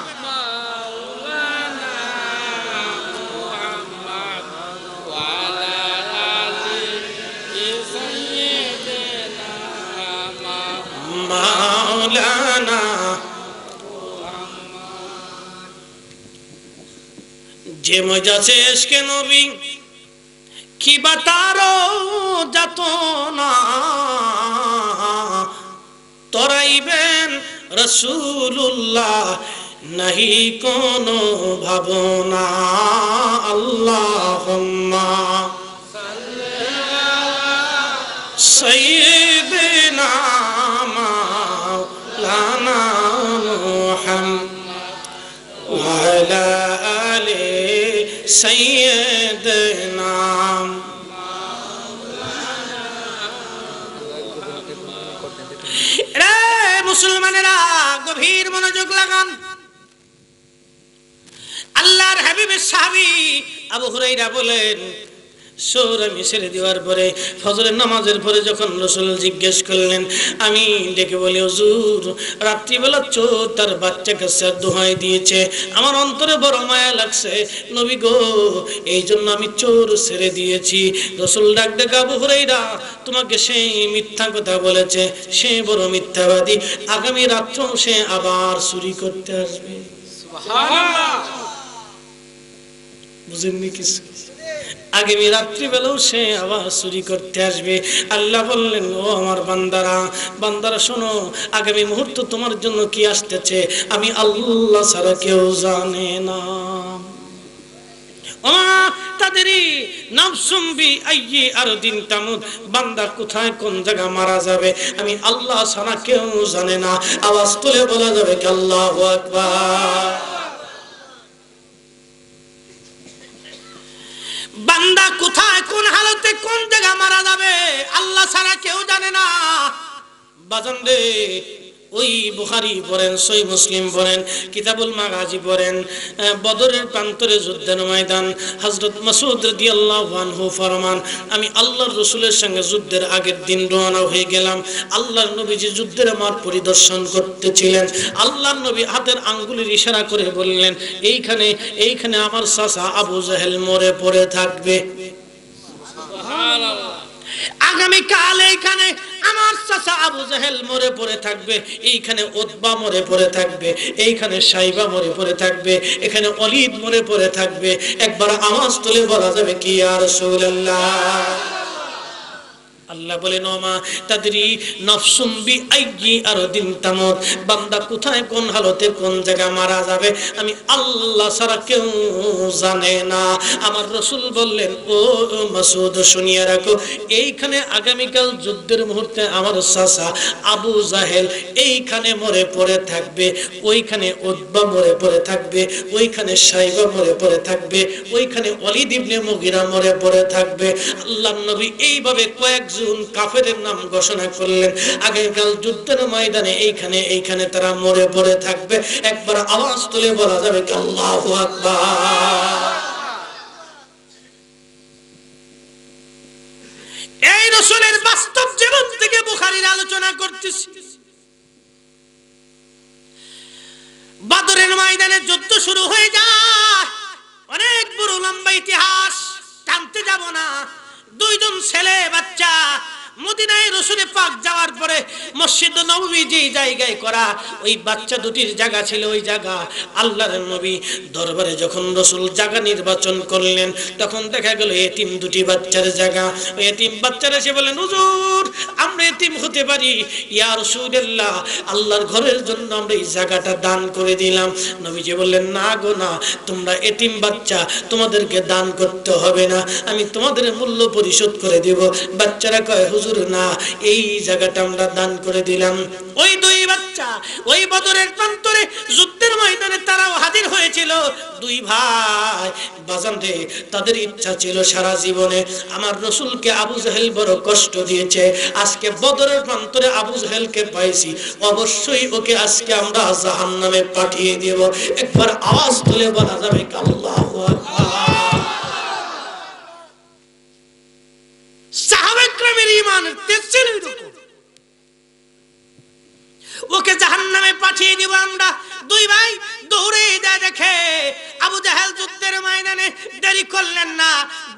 মাওলানা যে মজা সে ইশকে নবী কি বাতারো যত না তরাইবেন রাসূলুল্লাহ নাহি কোনো ভাবনা আল্লাহুম্মা সাল্লি আলা সাইয়্যিদিনা মাওলানা মুহাম্মদ ওয়া আলা আলি সাইয়্যিদিনা মুসলমানেরা গভীর মনোযোগ লাগান আল্লাহর হাবিবের সাহাবী আবু হুরায়রা বলেন সূরা ছেড়ে দেওয়ার পরে ফজরের নামাজের পরে যখন রাসূল জিজ্ঞেস করলেন আমি ডেকে বলি হুজুর রাত্রিবেলা চোর তার বাচ্চাকে দোহাই দিয়েছে আমার অন্তরে বড় মায়া লাগছে নবী গো এই জন্য আমি চোর ছেড়ে দিয়েছি রাসূল ডাক ডেকে আবু হুরায়রা তোমাকে সেই মিথ্যা কথা বলেছে সে বড় মিথ্যাবাদী আগামী রাত্রেও সে আবার চুরি করতে আসবে সুবহানাল্লাহ বুঝেননি কিছু আগামী রাত্রিবেলাও সে আবার চুরি করতে আসবে আল্লাহ বললেন ও আমার বান্দারা শোনো আগামী মুহূর্ত তোমার জন্য কি আসতেছে আমি আল্লাহ ছাড়া কেউ জানে না তাদেরই নাফসুম বি আইয়ি আরদিন তামুত বান্দা কোথায় কোন জায়গা মারা যাবে আমি আল্লাহ ছাড়া কেউ জানে না আওয়াজ তুলে বলা যাবে কি আল্লাহু আকবার বান্দা কোথায় কোন হালতে কোন জায়গা মারা যাবে আল্লাহ ছাড়া কেউ জানে না বাজান রে ওই বুখারী পড়েন সহিহ মুসলিম পড়েন কিতাবুল মাগাজি পড়েন বদরের প্রান্তরে যুদ্ধের ময়দান হযরত মাসউদ রাদিয়াল্লাহু আনহু ফরমান আমি আল্লাহর রাসূলের সঙ্গে যুদ্ধের আগের দিন রওনা হয়ে গেলাম আল্লাহর নবীজি যুদ্ধের মাঠ পরিদর্শন করতেছিলেন আল্লাহর নবী হাতের আঙ্গুলের ইশারা করে বললেন এইখানে আমার চাচা আবু জাহেল মরে পড়ে থাকবে সুবহানাল্লাহ আগামী কাল এইখানে আমার চাচা আবু জাহেল মরে পড়ে থাকবে এইখানে উতবা মরে পড়ে থাকবে এইখানে সাইবা মরে পড়ে থাকবে এখানে ওলীদ মরে পড়ে থাকবে একবার আওয়াজ তুলে বলা যাবে কি ইয়া রাসূলুল্লাহ আল্লাহ বলেন ওমা তাদরি নাফসুম বি আইয়ি আরদিন তামুত বান্দা কোথায় কোন হালতে কোন জায়গা মারা যাবে আমি আল্লাহ ছাড়া কেউ জানে না আমার রাসূল বললেন ও মাসউদ শুনিয়া রাখো এইখানে আগামীকাল যুদ্ধের মুহূর্তে আমার চাচা আবু জাহেল এইখানে মরে পড়ে থাকবে ওইখানে উতবা মরে পড়ে থাকবে ওইখানে সাইবা মরে পড়ে থাকবে ওইখানে ওলীদ ইবনে মুগীরা মরে পড়ে থাকবে আল্লাহর নবী এইভাবে কয়েক কাফেরের নাম ঘোষণা করলেন আগেকাল যুদ্ধের ময়দানে এইখানে তারা মরে পড়ে থাকবে একবার আওয়াজ তুলে বলা যাবে কি আল্লাহু আকবার এই রাসূলের বাস্তব জীবন থেকে বুখারীর আলোচনা করতেছি বদরের ময়দানে যুদ্ধ শুরু হয়ে যায় অনেক বড় লম্বা ইতিহাস টানতে যাব না দুইজন ছেলে বাচ্চা মদিনায় রাসূল পাক যাওয়ার পরে মসজিদ নববী যে জায়গায় করা ওই বাচ্চা দুটির জায়গা ছিল ওই জায়গা আল্লাহর নবী দরবারে যখন রাসূল জায়গা নির্বাচন করলেন তখন দেখা গেল এতিম দুটি বাচ্চার জায়গা ওই এতিম বাচ্চারা এসে বলেন হুজুর আমরা এতিম হতে পারি ইয়া রাসূলুল্লাহ আল্লাহর ঘরের জন্য আমরা এই জায়গাটা দান করে দিলাম নবীজি বললেন না গো না তোমরা এতিম বাচ্চা তোমাদেরকে দান করতে হবে না আমি তোমাদের মূল্য পরিশোধ করে দেব বাচ্চারা কয় হুজুর হুজুর না, এই জায়গাটা আমরা দান করে দিলাম। ওই দুই বাচ্চা ওই বদরের প্রান্তরে যুদ্ধের ময়দানে তারাও হাজির হয়েছিল। দুই ভাই বাজান রে, তাদের ইচ্ছা ছিল সারা জীবনে আমার রাসূলকে আবু জাহেল বড় কষ্ট দিয়েছে, আজকে বদরের প্রান্তরে আবু জাহেলকে পাইছি, অবশ্যই ওকে আজকে আমরা জাহান্নামে পাঠিয়ে দেব। একবার আওয়াজ তুলে বলা যাবে আল্লাহু আকবার। সাহাবায়ে কেরামের ঈমানের তেজ ছিল এরকম। ওকে জাহান্নামে পাঠিয়ে দিব আমরা। দুই ভাই দৌড়ে যায়, দেখে আবু জাহেল যুদ্ধের ময়দানে দেরি করলেন না,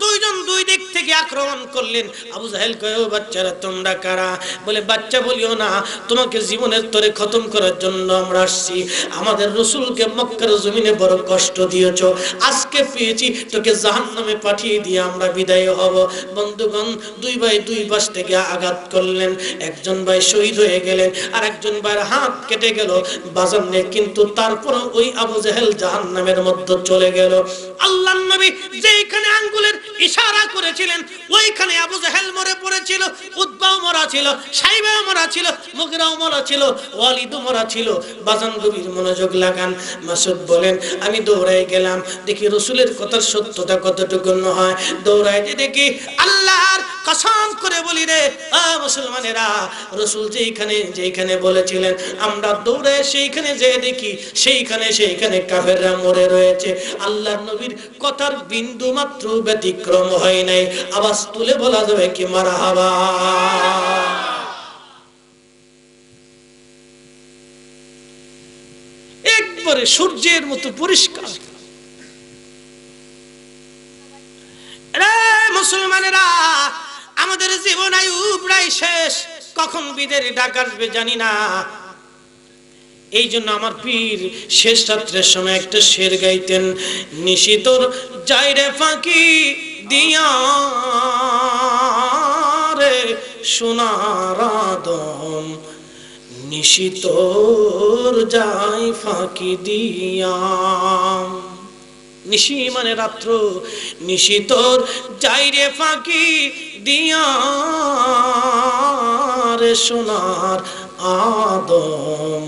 দুইজন দুই দিক থেকে আক্রমণ করলেন। আবু জাহেল কয়, ও বাচ্চারা তোমরা কারা? বলে, বাচ্চা বলিও না, তোমাকে জীবনের তরে খতম করার জন্য আমরা আসছি। আমাদের রাসূলকে মক্কার জমিনে বড় কষ্ট দিয়েছো, আজকে পেয়েছি, তোকে জাহান্নামে পাঠিয়ে দিয়ে আমরা বিদায় হব। বন্ধুগণ, দুই ভাই দুই পাশ থেকে আঘাত করলেন, একজন ভাই শহীদ হয়ে গেলেন, আর একজন ভাইয়ের হাত কেটে গেল বাজানে। কিন্তু তারপর ওই আবু জাহেল জাহান্নামের মধ্যে চলে গেল। আল্লাহর নবী যেখানে আঙ্গুলের ইশারা করেছিলেন ওইখানে আবু জাহেল মরে পড়েছিল, উতবাও মরা ছিল, সাইবাও মরা ছিল, মুগিরাও মরা ছিল, ওয়ালিদও মরা ছিল। বাজান গভীর মনোযোগ লাগান। মাসুদ বলেন, আমি দৌড়াই গেলাম, দেখি রাসূলের কথার সত্যতা কতটুকু হয়। দৌড়াইতে দেখি, আল্লাহর কসম করে বলি রে মুসলমানেরা, রাসূল যেখানে বলেছিলেন আমরা দৌড়ে সেইখানে যে দেখি সেইখানে কাফেররা মরে রয়েছে। আল্লাহর নবীর কথার বিন্দু মাত্র ব্যতিক্রম হয় নাই। আওয়াজ তুলে বলা যাবে কি মারহাবা। একবারে সূর্যের মতো পরিষ্কার। মুসলমানেরা, আমাদের জীবন আয়ু প্রায় শেষ, কখন বিদের ডাক আসবে জানি না। এই জন্য আমার পীর শেষ রাত্রের সময় একটা শের গাইতেন, নিশিতর যাইরে ফাঁকি দিয়া রে সোনার আদম, নিশিতর যাই ফাঁকি দিয়া। নিশি মানে রাত্র, নিশিতর যাইরে ফাঁকি দিয়া রে সোনার আদম,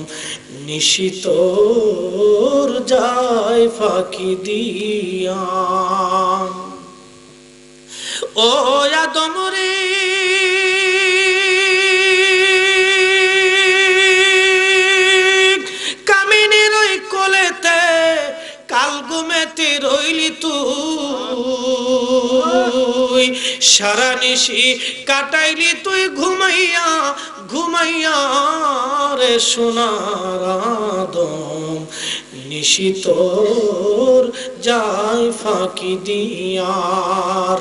নিশিতর যাই ফাঁকি দিয়া। ও আদম রে কামিনীর ওই কোলেতে কাল ঘুমেতে রইলি তুই, সারা নিশি কাটাইলি তুই ঘুমাইয়া ঘুমাইয়া রে সোনার আদম, নিশিতর যাই ফাঁকি দিয়া।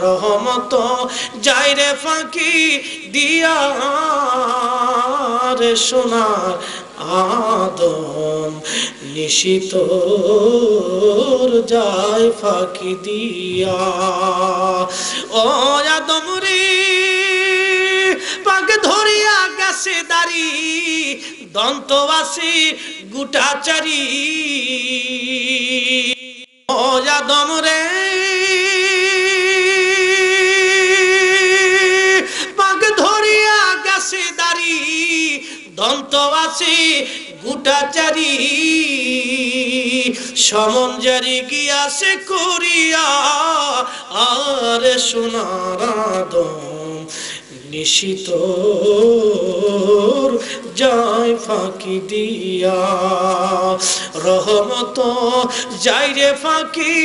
রহমত যাই রে ফাঁকি দিয়া রে সোনার আদম, নিশিতর যাই ফাঁকি দিয়া। ও আদম রে পাক ধরিয়া গেছে দাড়ি, দন্তবাসী গুটাচারি। ও আদম রে পাক ধরিয়া গেছে দাড়ি, দন্তবাসী গুটাচারি। সমন জারি গিয়াছে করিয়া আরে সোনার আদম, নিশিতর যাই ফাঁকি দিয়া। রহমত যাই রে ফাঁকি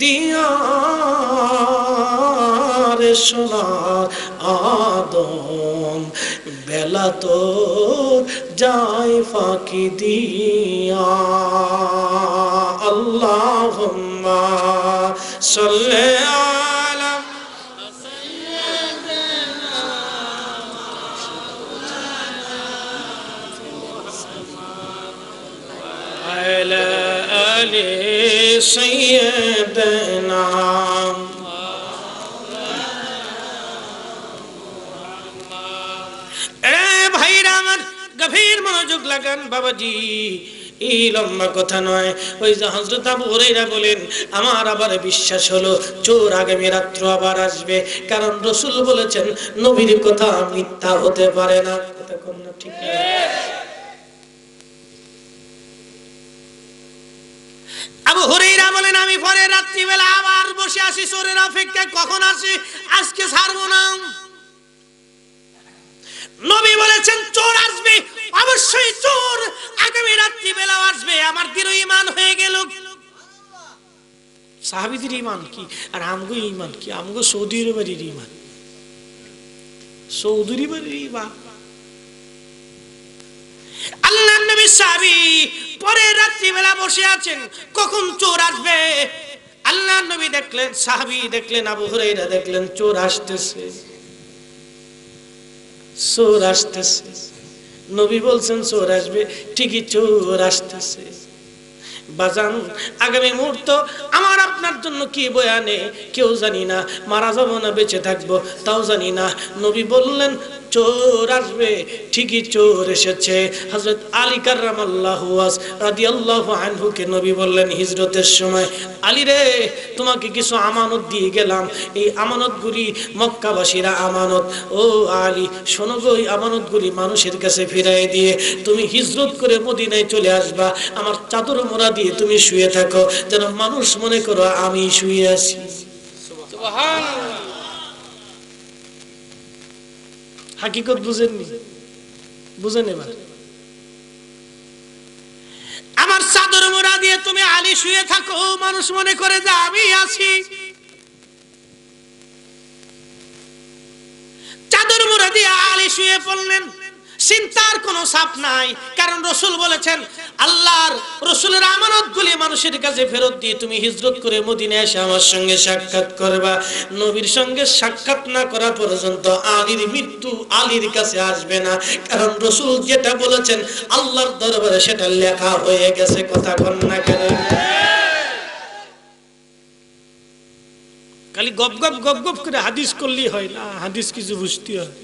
দিয়া রে সোনার আদম, বেলা তোর যাই ফাঁকি দিয়া। আল্লাহুম্মা সাল্লি আলা আলা আলি সাইয়্যিদিনা। গভীর মনোযোগ লাগান বাবাজি। এই লম্বা কথা নয়। ওই যে হযরত আবু হুরায়রা বলেন, আমার আবার বিশ্বাস হলো চোর আগামী রাত্র আবার আসবে, কারণ রাসূল বলেছেন নবীর কথা মিথ্যা হতে পারে না। কথা কোন না ঠিক না? আবু হুরায়রা বলেন, আমি পরে রাত্রি বেলা আবার বসে আছি চোরের অপেক্ষায়, কখন আসে, আজকে ছাড়বো না। নবী বলেছেন চোর আসবে, অবশ্যই চোর আগামী রাত্রি বেলা আসবে। আমার দৃঢ় ঈমান হয়ে গেল। সাহাবীদের ঈমান কি আর আমগো ঈমান কি? আমগো সৌদি আরবের ঈমান, সৌদি আরবের ঈমান। আল্লাহর নবী সাহাবী পরে রাত্রি বেলা বসে আছেন, কখন চোর আসবে। আল্লাহর নবী দেখলেন, সাহাবী দেখলেন, আবু হুরায়রা দেখলেন চোর আসতেছে, চোর আসতেছে। নবী বলছেন চোর আসবে, ঠিকই চোর আসতেছে। বাজান, আগামী মুহূর্ত আমার আপনার জন্য কি বয়ানে কেউ জানি না, মারা যাবো না বেঁচে থাকবো তাও জানি না। নবী বললেন চোর আসবে, ঠিকই চোর এসেছে। হযরত আলী কাররামাল্লাহু রাদিয়াল্লাহু আনহুকে নবী বললেন হিজরতের সময়, আলী রে, তোমাকে কিছু আমানত দিয়ে গেলাম, এই আমানতগুলি মক্কাবাসীরা আমানত। ও আলী, শোনো গো, এই আমানতগুলি মানুষের কাছে ফিরিয়ে দিয়ে তুমি হিজরত করে মদিনায় চলে আসবা। আমার চাদর মোড়া দিয়ে তুমি শুয়ে থাকো, যেন মানুষ মনে করো আমি শুয়ে আছি। সুবহানাল্লাহ। হাকিকত বুঝেননি? বুঝেন এবার। আমার চাদর মোড়া দিয়ে তুমি আলী শুয়ে থাকো, মানুষ মনে করে যে আমি আছি। চাদর মোড়া দিয়ে আলী শুয়ে পড়লেন, চিন্তার কোনো চাপ নাই, কারণ রাসূল বলেছেন আল্লাহর রাসূলের আমানতগুলি মানুষের কাছে ফেরত দিয়ে তুমি হিজরত করে মদিনায় এসে আমার সঙ্গে সাক্ষাৎ করবা। নবীর সঙ্গে সাক্ষাৎ না করা পর্যন্ত আলীর মৃত্যু আলীর কাছে আসবে না, কারণ রাসূল যেটা বলেছেন আল্লাহর দরবারে সেটা লেখা হয়ে গেছে। কথা বল না কেন? খালি গপ গপ গপ গপ করে হাদিস করলেই হয় না, হাদিস কিছু বুঝতে হয়।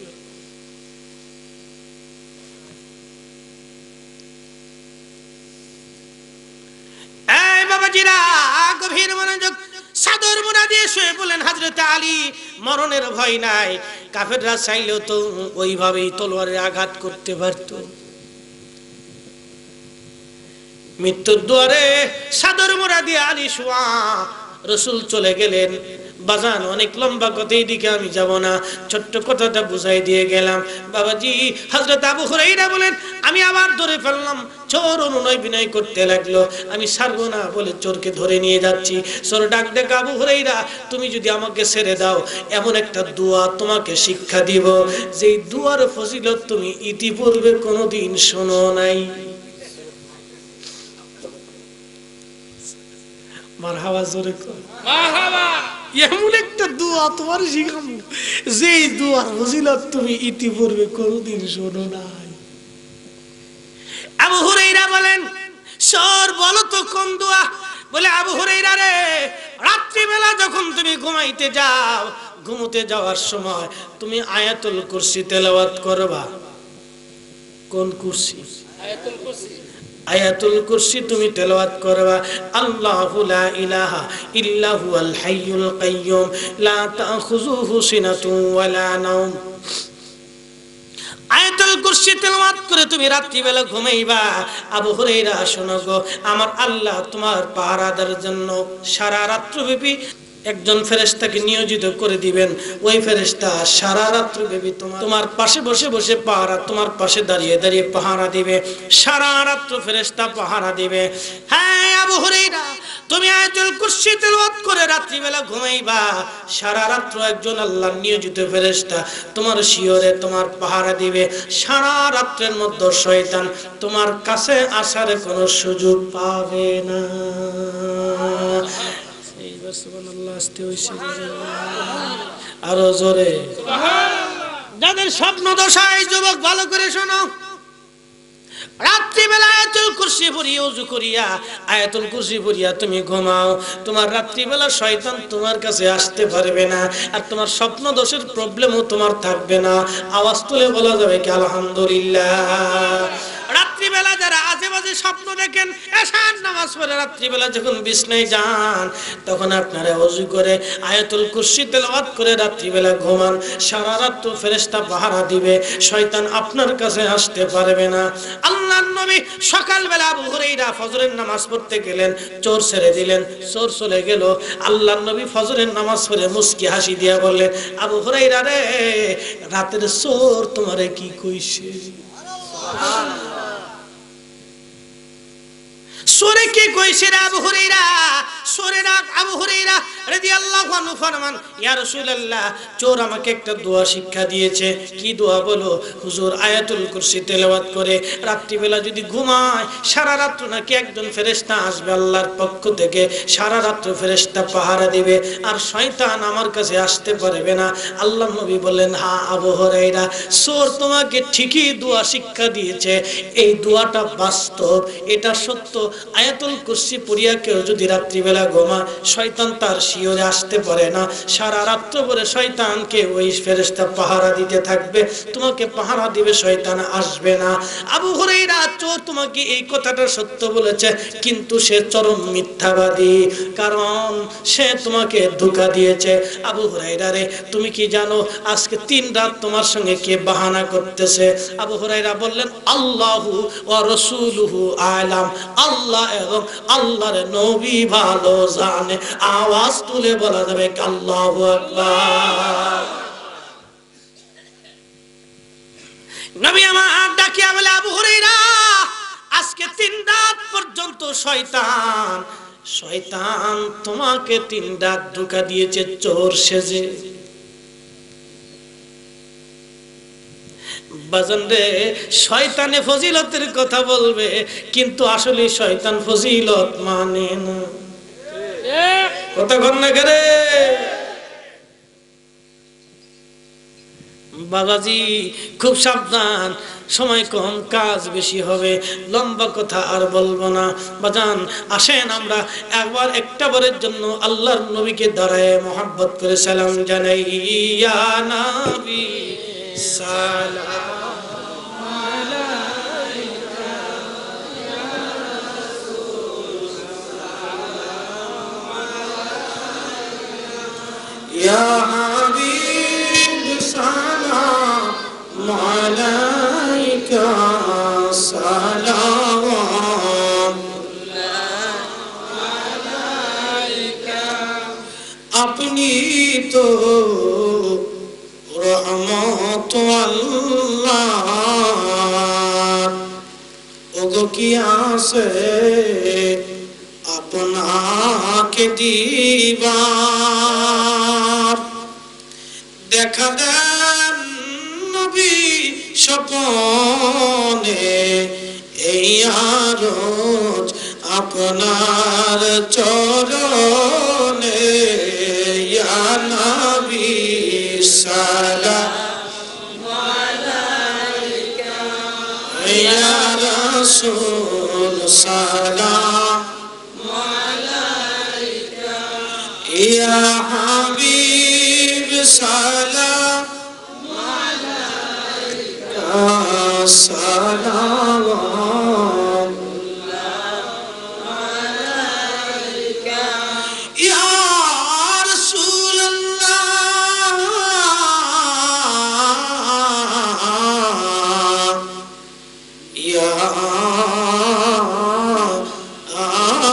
গভীর মনোযোগ। চাদর মোড়া দিয়ে শুয়ে বলেন হযরত আলী, মরণের ভয় নাই, কাফেররা চাইলেও তো ওইভাবেই তলোয়ারের আঘাত করতে পারত। মৃত্যুর দুয়ারে চাদর মোড়া দিয়ে আলী শোয়া। রাসূল চলে গেলেন। বাজান, অনেক লম্বা কথা, এইদিকে আমি যাব না, ছোট্ট কথাটা বুঝাই দিয়ে গেলাম। বাবাজি, হযরত আবু হুরায়রা বলেন, আমি আবার ধরে ফেললাম। চোর অনুনয় বিনয় করতে লাগলো, আমি ছাড়বো না বলে চোরকে ধরে নিয়ে যাচ্ছি। চোর ডাক ডাক, আবু হুরায়রা, তুমি যদি আমাকে ছেড়ে দাও, এমন একটা দোয়া তোমাকে শিক্ষা দিব, যে দোয়ার ফজিলত তুমি ইতিপূর্বে কোনোদিন শোনো নাই। মারহাবা, জোরে কর মারহাবা। এমন একটা দোয়া তোমার শিখাবো, যে দোয়ার ফজিলত তুমি ইতিপূর্বে কোনোদিন শোনো নাই। আবু হুরায়রা বলেন, সর বলো তো কোন দোয়া? বলে, আবু হুরায়রা রে, রাত্রি বেলা যখন তুমি ঘুমাইতে যাও, ঘুমোতে যাওয়ার সময় তুমি আয়াতুল কুরসি তেলাওয়াত করবা। কোন কুরসি? আয়াতুল কুরসি। আয়াতুল কুরসি তুমি তেলাওয়াত করবা। আল্লাহু লা ইলাহা ইল্লা হুয়াল হাইয়ুল কাইয়্যুম লা তাখুযুহু সিনাতুন ওয়ালা নাওম। আয়াতুল কুরসি তেলাওয়াত করে তুমি রাত্রি বেলা ঘুমাইবা। আবু হুরায়রা, শোনো গো, আমার আল্লাহ তোমার পাহারাদার জন্য সারা রাত্রব্যাপী একজন ফেরেশতাকে নিয়োজিত করে দিবেন। ওই ফেরেশতা সারা রাত্রব্যাপী তোমার পাশে বসে বসে পাহারা, তোমার পাশে দাঁড়িয়ে দাঁড়িয়ে পাহারা দিবে। সারা রাত্র ফেরেশতা পাহারা দিবে। হ্যাঁ আবু হুরায়রা, তুমি আয়াতুল কুরসি তেলাওয়াত করে রাত্রি বেলা ঘুমাইবা। সারা রাত্র একজন আল্লাহর নিয়োজিত ফেরেশতা তোমার শিয়রে তোমার পাহারা দিবে। সারা রাত্রের মধ্যে শয়তান তোমার কাছে আসার কোনো সুযোগ পাবে না। আরো জোরে। যাদের স্বপ্ন দশায়, যুবক ভালো করে শোনো, রাত্রিবেলা আয়াতুল কুরসি পড়িয়া ওযু করিয়া আয়াতুল কুরসি পড়িয়া তুমি ঘুমাও। তোমার রাত্রিবেলা শয়তান তোমার কাছে আসতে পারবে না, আর তোমার স্বপ্ন দোষের প্রবলেমও তোমার থাকবে না। আওয়াজ তুলে বলা যাবে কি আলহামদুলিল্লাহ। রাত্রিবেলা যারা আজে মাঝে স্বপ্ন দেখেন এশার নামাজ পড়ে রাত্রিবেলা যখন বিছানায় যান তখন আপনারা ওযু করে আয়াতুল কুরসি তেলাওয়াত করে রাত্রিবেলা ঘুমান, সারা রাত তো ফেরেশতা পাহারা দিবে, শয়তান আপনার কাছে আসতে পারবে না। আল্লাহর নবী সকালবেলা আবু হুরায়রা ফজরের নামাজ পড়তে গেলেন, চোর ছেড়ে দিলেন, চোর চলে গেল। আল্লাহর নবী ফজরের নামাজ পড়ে মুস্কি হাসি দিয়া বললেন, আবু হুরায়রা রে, রাতের চোর তোমারে কি কইছে? সূরা কি কইছে রে আবু হুরায়রা? সূরা আবু হুরায়রা রাদিয়াল্লাহু আনহু ফরমান, ইয়া রাসূলুল্লাহ, চোর আমাকে একটা দোয়া শিক্ষা দিয়েছে। কি দোয়া বলো? হুজুর, আয়াতুল কুরসি তেলাওয়াত করে রাত্রিবেলা যদি ঘুমায় সারা রাত নাকি একজন ফেরেশতা আসবে আল্লাহর পক্ষ থেকে, সারা রাত ফেরেশতা পাহারা দিবে, আর শয়তান আমার কাছে আসতে পারবে না। আল্লাহর নবী বললেন, হ্যাঁ আবু হুরায়রা, চোর তোমাকে ঠিকই দোয়া শিক্ষা দিয়েছে, এই দোয়াটা বাস্তব, এটা সত্য। আয়াতুল কুরসি পড়িয়া কেউ যদি রাত্রিবেলা ঘুমায় শয়তান তার শিয়রে আসতে পারে না, সারা রাত্র ভরে শয়তানকে ওই ফেরেশতা পাহারা দিতে থাকবে, তোমাকে পাহারা দিবে, শয়তান আসবে না। আবু হুরায়রা, চোর তোমাকে এই কথাটা সত্য বলেছে, কিন্তু সে চরম মিথ্যাবাদী, কারণ সে তোমাকে ধোঁকা দিয়েছে। আবু হুরায়রা রে, তুমি কি জানো আজকে 3 রাত তোমার সঙ্গে কে বাহানা করতেছে? আবু হুরায়রা বললেন, আল্লাহু ওয়া রাসূলুহু আলাম, আল্লাহ এবং আল্লাহর নবী ভালো জানে। আওয়াজ তুলে বলা যাবে আল্লাহু আকবার। নবী আমার ডাকিয়া বলে, আবু হুরায়রা, আজকে 3 রাত পর্যন্ত শয়তান তোমাকে 3 রাত ধোঁকা দিয়েছে চোর সেজে। বাজান রে, শয়তানে ফজিলতের কথা বলবে, কিন্তু আসলে শয়তান ফজিলত মানে না। কথা কন না করে বাবাজি, খুব সাবধান, সময় কম, কাজ বেশি হবে, লম্বা কথা আর বলবো না। বাজান, আসেন আমরা একবার একটা বারের জন্য আল্লাহর নবীকে দাঁড়ায় মোহাব্বত করে সালাম জানাই। ইয়া নবী সালাম يا حبيب سلام عليك سلام عليك अपनी तो रहमत अल्लाह ओगो किया से अपना के दीवार দেখা দেন নবী স্বপনে, এই আরজ আপনার চরণে। ইয়া নবী সালাম আলাইকা, ইয়া রাসূল সালাম আলাইকা, ইয়া হাবিব সালাম আলাইকা সালাম আলাইকা, ইয়া রাসূলুল্লাহ, ইয়া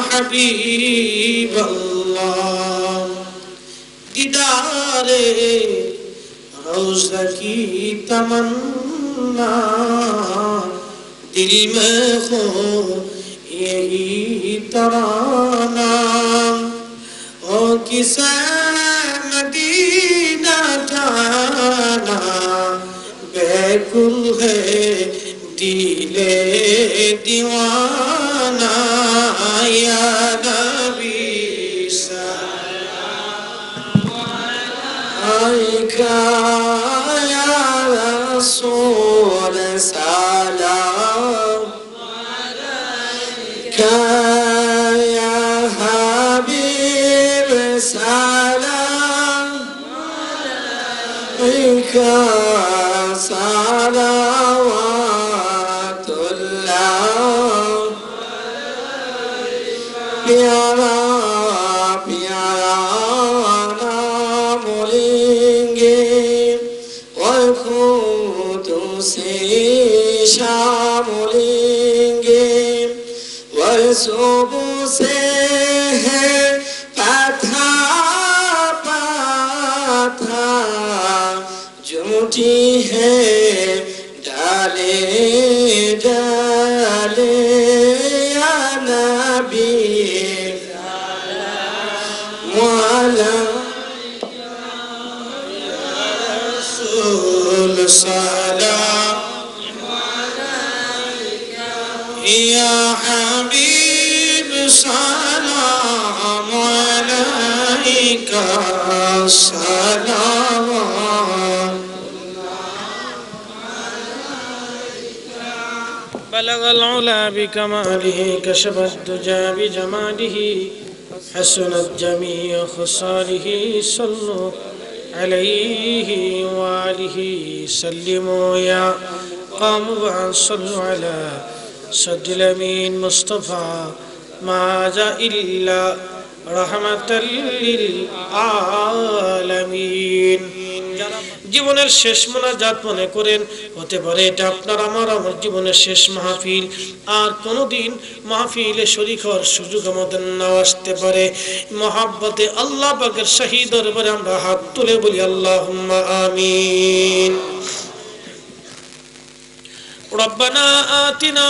হাবিবাল্লাহ। दीदारे रोज़ा की तमन्ना दिल में हो यही तराना, ओ किसे मदीना जाना बेकुल है दिले दीवाना। या नबी या रसूल सलाम अलैका, या हबीब सलाम अलैका सलावतुल्लाह प्यारा प्यारा नाम लेंगे और खुद से शाम लेंगे और सुबह से है पाथा पाथा झूठी है डाले डाले या नबी मौला रसूल सलाम या हबीब सलाम अलैका सलाम بلغ العلا بكماله كشف الدجى بجماله حسنت جميع خصاله صلوا عليه وآله سلموا يا قوم صلوا على سد الأمين مصطفى ما جاء إلا رحمة للعالمين জীবনের শেষ মোনাজাত মনে করেন, হতে পারে এটা আপনার আমার জীবনের শেষ মাহফিল, আর কোনোদিন মাহফিলে শরীক হওয়ার সুযোগ আমাদের নাও আসতে পারে। মহাব্বতে আল্লাহ পাকের শাহী দরবারে আমরা হাত তুলে বলি আল্লাহুম্মা আমিন। রব্বানা আতিনা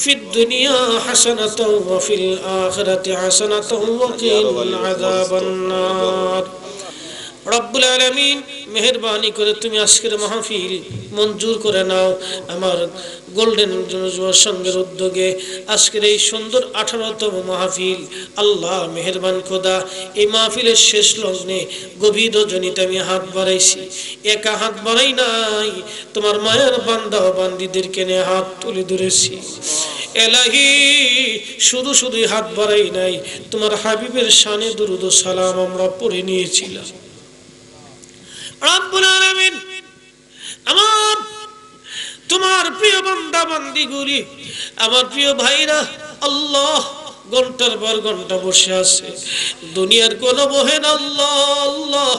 ফিদ দুনিয়া হাসানাতাও ওয়া ফিল আখিরাতি হাসানাতাও ওয়া কিনা আযাবান নার। রব্বুল আলামিন মেহেরবানি করে তুমি আজকের মাহফিল মঞ্জুর করে নাও। আমার গোল্ডেন যুব সংঘের উদ্যোগে আজকের এই সুন্দর 18তম মাহফিল, আল্লাহ মেহেরবান খোদা, এই মাহফিলের শেষ লগ্নে গভীর রজনীতে আমি হাত বাড়াইছি, একা হাত বাড়াই নাই, তোমার মায়ের বান্দা ও বান্দীদেরকে নিয়ে হাত তুলে ধরেছি। এলাহি শুধু শুধুই হাত বাড়াই নাই, তোমার হাবিবের শানে দুরূদ ও সালাম আমরা পড়ে নিয়েছিলাম। রব্বুল আলামিন, আমার তোমার প্রিয় বান্দা বান্দীগুলি, আমার প্রিয় ভাইরা, আল্লাহ ঘন্টার পর ঘন্টা বসে আছে, দুনিয়ার কোন মোহেন আল্লাহ আল্লাহ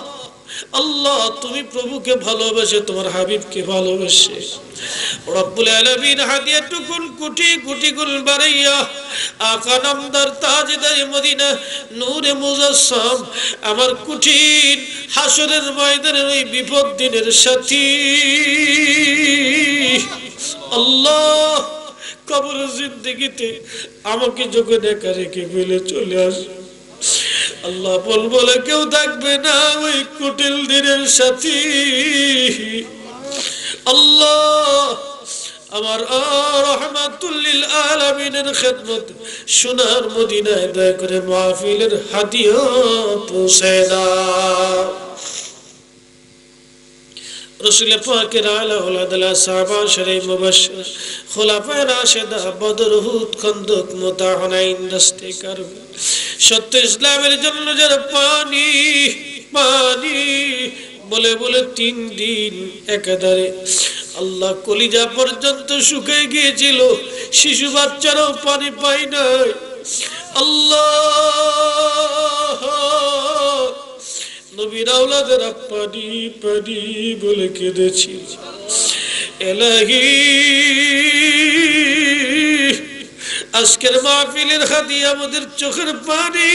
আল্লাহ, তুমি প্রভুকে ভালোবেসে তোমার হাবিবকে ভালোবেসে রব্বুল আলামিন হাদিয়া টুকুন কোটি কোটি গুণ বাড়াইয়া আকা নামদার তাজদার মদিনা নূরে মুজাসসাম আমার কঠিন হাসরের ময়দানের ওই বিপদ দিনের সাথী আল্লাহ, কবর জিন্দেগিতে আমাকে যোগে দেখা রেখে ফেলে চলে আস আল্লাহ, বলে কেউ থাকবে না ওই কুটিল দিনের সাথী আল্লাহ, আমার রাহমাতুল লিল আলামিনের খেদমত সোনার মদিনায় দয়া করে মাহফিলের হাদিয়া পৌঁছে দাও। রসুল পাকের আলা ওলাদাল্লাহ সাহাবা শরীফ মুবাশশির খুলাফায়ে রাশিদা বদর উহুদ খন্দক মুতা হুনাইন দস্তে কারবালা সত্য ইসলামের জন্য যারা পানি পানি বলে বলে 3 দিন একাধারে আল্লাহ কলিজা পর্যন্ত শুকিয়ে গিয়েছিল, শিশু বাচ্চারাও পানি পায় নাই আল্লাহ, নবীর আওলাদেরা পানি পানি বলে কেঁদেছি। এলাহি আজকের মাহফিলের হাদিয়া আমাদের চোখের পানি,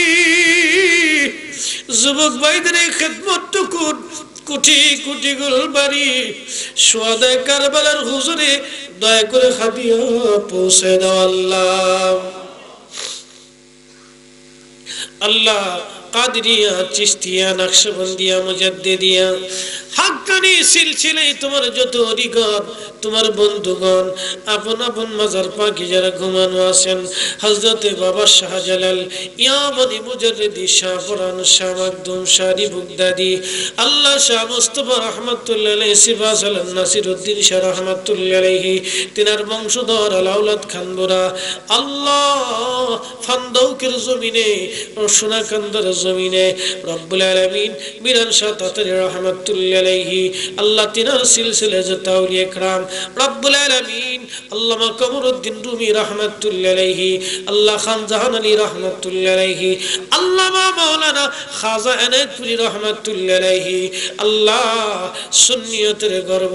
যুবক ভাইদের এই খেদমতটুকু কোটি কোটি গুণ বাড়ি সোয়াদায়ে কারবালার হুজুরে দয়া করে হাদিয়া পৌঁছে দাও আল্লাহ। আল্লাহ কাদরিয়া চিশতিয়া নকশবন্দিয়া মুজাদ্দিদিয়া হাক্কানি সিলসিলায় তোমার যত অধিকার, তোমার বন্ধুগণ, আপন আপন মাজার পাকি যারা ঘুমানো আছেন, হযরতে বাবা শাহজালাল, ইয়ামানি মুজাদ্দিদি শাহ ফরান শাহ মাকদুম শাহরি বুগদাদি, আল্লাহ শাহ মুস্তাফা রাহমাতুল্লাহ আলাইহি, সিফাসাল নাসিরউদ্দিন শাহ রাহমাতুল্লাহ আলাইহি, তিনার বংশধর আলাউলাদ খানবুরা, আল্লাহ ফান্দৌকের জমিনে ও সোনাকান্দার জমিনে রব্বুল আলামিন মিরান শাহ তাতারি রাহমাতুল্লাহ আলাইহি, আল্লাহ তিনার সিলসিলাত আউলিয়া کرام রব্বুল আলামিন, আল্লামা কমরউদ্দিন রুমি রাহমাতুল্লাহ আলাইহি, আল্লাহ খান জাহান আলী রাহমাতুল্লাহ আলাইহি, আল্লামা মাওলানা খাজা এনায়েতপুরী রাহমাতুল্লাহ আলাইহি, আল্লাহ সুন্নিয়তের গর্ব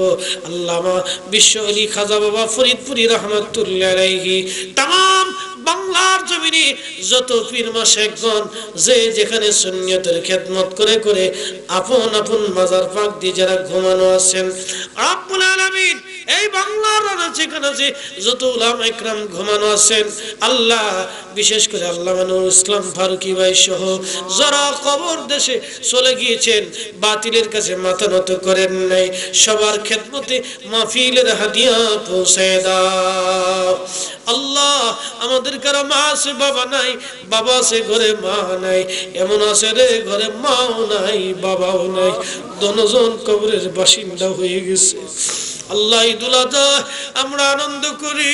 আল্লামা বিশ্ব আলী খাজা বাবা ফরিদপুরী রাহমাতুল্লাহ আলাইহি, तमाम বাংলার জমিনে যত পীর মাশায়েখগণ যে যেখানে সুন্নিয়তের খেদমত করে করে আপন আপন মাজার পাক দিয়ে যারা ঘুমানো আছেন, রব্বুল আলামিন এই বাংলার যেখানে যে যত উলামা ইকরাম ঘুমানো আছেন, আল্লাহ বিশেষ করে আল্লামা নুরুল ইসলাম ফারুকী ভাই সহ যারা কবর দেশে চলে গিয়েছেন, বাতিলের কাছে মাথা নত করেন নাই, সবার খেদমতে মাহফিলের হাদিয়া পৌঁছে দাও আল্লাহ। আমাদের কারো মা আছে বাবা নাই, বাবা আছে ঘরে মা নাই, এমন আছে রে ঘরে মাও নাই বাবাও নাই, দুজন কবরের বাসিন্দা হয়ে গেছে। আল্লাহ ঈদুল আযহা আমরা আনন্দ করি,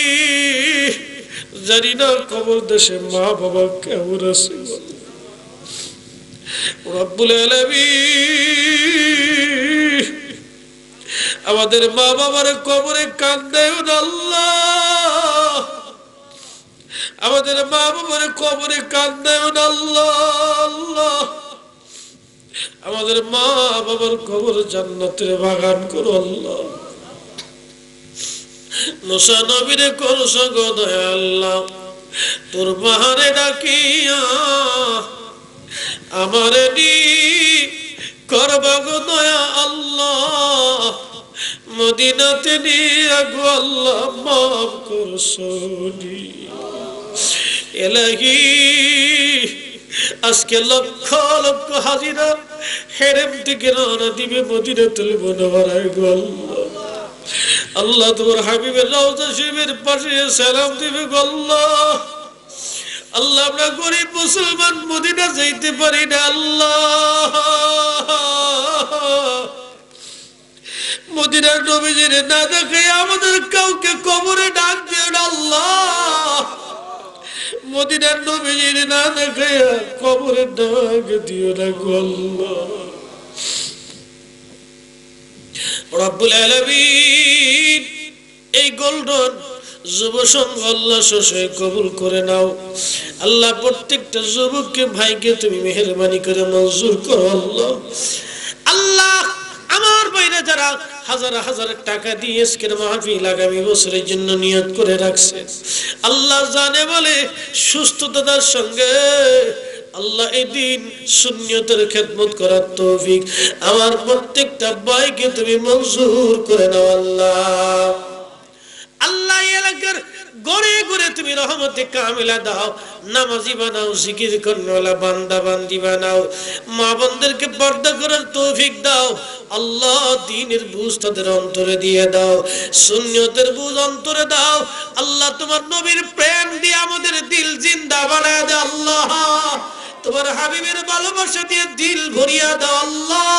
জানি না কবর দেশে মা বাবা কেমন আছে। রব্বুল আলামিন আমাদের মা বাবার কবরে কান্দায়ও না আল্লাহ, আমাদের মা বাবার কবরে কান্দায়ও না আল্লাহ, আমাদের মা বাবার কবর জান্নাতের বাগান করো আল্লাহ। মুসা নবীরে করছো গো দয়া আল্লাহ, তোর বাহারে ডাকিয়া আমারে নি করবা গো দয়া আল্লাহ, মদিনাতে নিয়ে গো আল্লাহ মাফ করছো নি এলাহি। আজকে লক্ষ লক্ষ হাজিরা হেরেম থেকে রওনা দিবে মদিনাতুল মুনাওয়ারায় গো আল্লাহ, আল্লাহ তোমার হাবিবের রওজা শরীফের পাশে সালাম দিবে গো আল্লাহ। আল্লাহ আমরা গরিব মুসলমান মদিনা যাইতে পারি না আল্লাহ, মদিনার নবীজির না দেখে আমাদের কাউকে কবরে ডাক দিও না আল্লাহ, মদিনার নবীজির না দেখে কবরে ডাক দিও না গো আল্লাহ। রব্বুল আলামিন এই গোল্ডন যুব সংঘ আল্লাহ সশয় কবুল করে নাও আল্লাহ। প্রত্যেকটা যুবককে ভাইকে তুমি মেহেরবানি করে মঞ্জুর করো আল্লাহ। আল্লাহ আমার বাইরে যারা হাজার হাজার টাকা দিয়ে আজকের মাহফিল আগামী বছরের জন্য নিয়ত করে রাখছে, আল্লাহ জানে বলে সুস্থতার সঙ্গে আল্লাহ এই দিন সুন্নিয়তের খেদমত করার তৌফিক আমার প্রত্যেকটা ভাইকে তুমি মঞ্জুর করে নাও আল্লাহ। আল্লাহ এলাকার গড়ে গড়ে তুমি রহমতে কামিলা দাও, নামাজি বানাও, জিকির করনেওয়ালা বান্দা বান্দি বানাও, মা বোনদেরকে পর্দা করার তৌফিক দাও আল্লাহ। দ্বীনের বুঝ তাদের অন্তরে দিয়ে দাও, সুন্নিয়তের বুঝ অন্তরে দাও আল্লাহ। তোমার নবীর প্রেম দিয়ে আমাদের দিল জিন্দা বানায় দাও আল্লাহ, তোমার হাবিবের ভালোবাসা দিয়ে দিল ভরিয়া দাও আল্লাহ।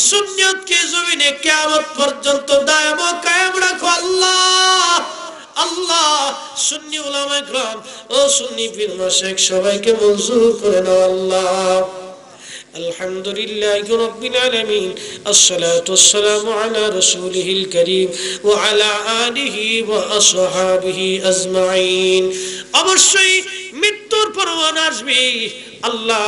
সুন্নিয়তকে জমিনে কিয়ামত পর্যন্ত দায়ম কায়েম রাখো আল্লাহ। আল্লাহ সুন্নি উলামায়ে کرام ও সুন্নি পীর মাশায়েখ সবাইকে মঞ্জুর করে নাও আল্লাহ। আলহামদুলিল্লাহি রাব্বিল আলামিন, আসসালাতু ওয়াসসালামু আলা রাসূলিহিল কারীম ওয়া আলা আলিহি ওয়া আসহাবিহি আজমাইন। অবশ্যই মৃত্যুর পরওয়ানা আসবে আল্লাহ।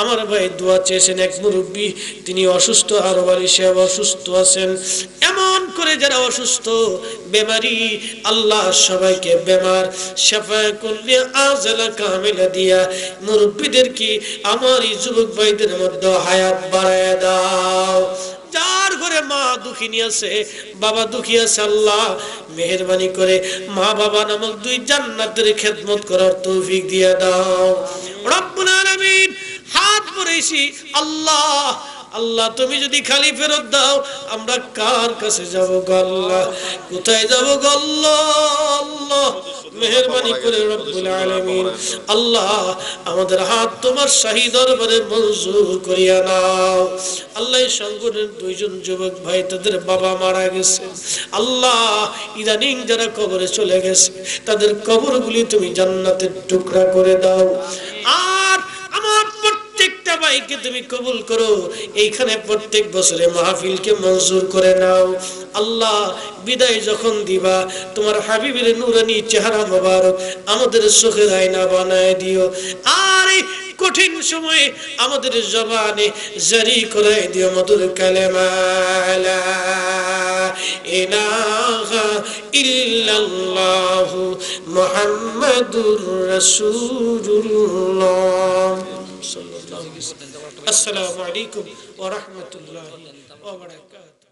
আমার ভাই দোয়া চেয়েছেন, এক মুরব্বী তিনি অসুস্থ, আর বাড়ি সাহেব অসুস্থ আছেন, এমন করে যারা অসুস্থ বেমারি আল্লাহ সবাইকে বেমার শাফায়ে কুল্লি আজলা কামিলা দিয়া মুরব্বীদের কি আমার এই যুবক ভাইদের মধ্যে হায়াত বাড়ায় দাও। যার ঘরে মা দুঃখিনী আছে, বাবা দুঃখী আছে, আল্লাহ মেহেরবানি করে মা বাবা নামক দুই জান্নাতের খেদমত করার তৌফিক দিয়ে দাও রব্বুল আলামিন। হাত পড়েছি আল্লাহ, আল্লাহ তুমি যদি খালি ফেরত দাও আমরা কার কাছে যাব গো আল্লাহ, কোথায় যাব গো আল্লাহ। মেহেরবানি করে রব্বুল আলামিন আল্লাহ আমাদের হাত তোমার শাহী দরবারে মঞ্জুর করিয়া নাও আল্লাহ। এই সংগঠনের দুইজন যুবক ভাই তাদের বাবা মারা গেছে আল্লাহ, ইদানিং যারা কবরে চলে গেছে তাদের কবরগুলি তুমি জান্নাতের টুকরা করে দাও। আর আমার প্রত্যেকটা ভাই সবাইকে তুমি কবুল করো, এইখানে প্রত্যেক বছরে মাহফিলকে মঞ্জুর করে নাও আল্লাহ। বিদায় যখন দিবা তোমার হাবিবের নূরানি চেহারা মোবারক আমাদের চোখের আয়না বানায় দিও, আর এই কঠিন সময়ে আমাদের জবানে জারি করে দিও মধুর কালেমা লা ইলাহা ইল্লাল্লাহু মুহাম্মাদুর রাসূলুল্লাহ। আসসালামু আলাইকুম ওয়া রাহমাতুল্লাহি ওয়া বারাকাতুহু।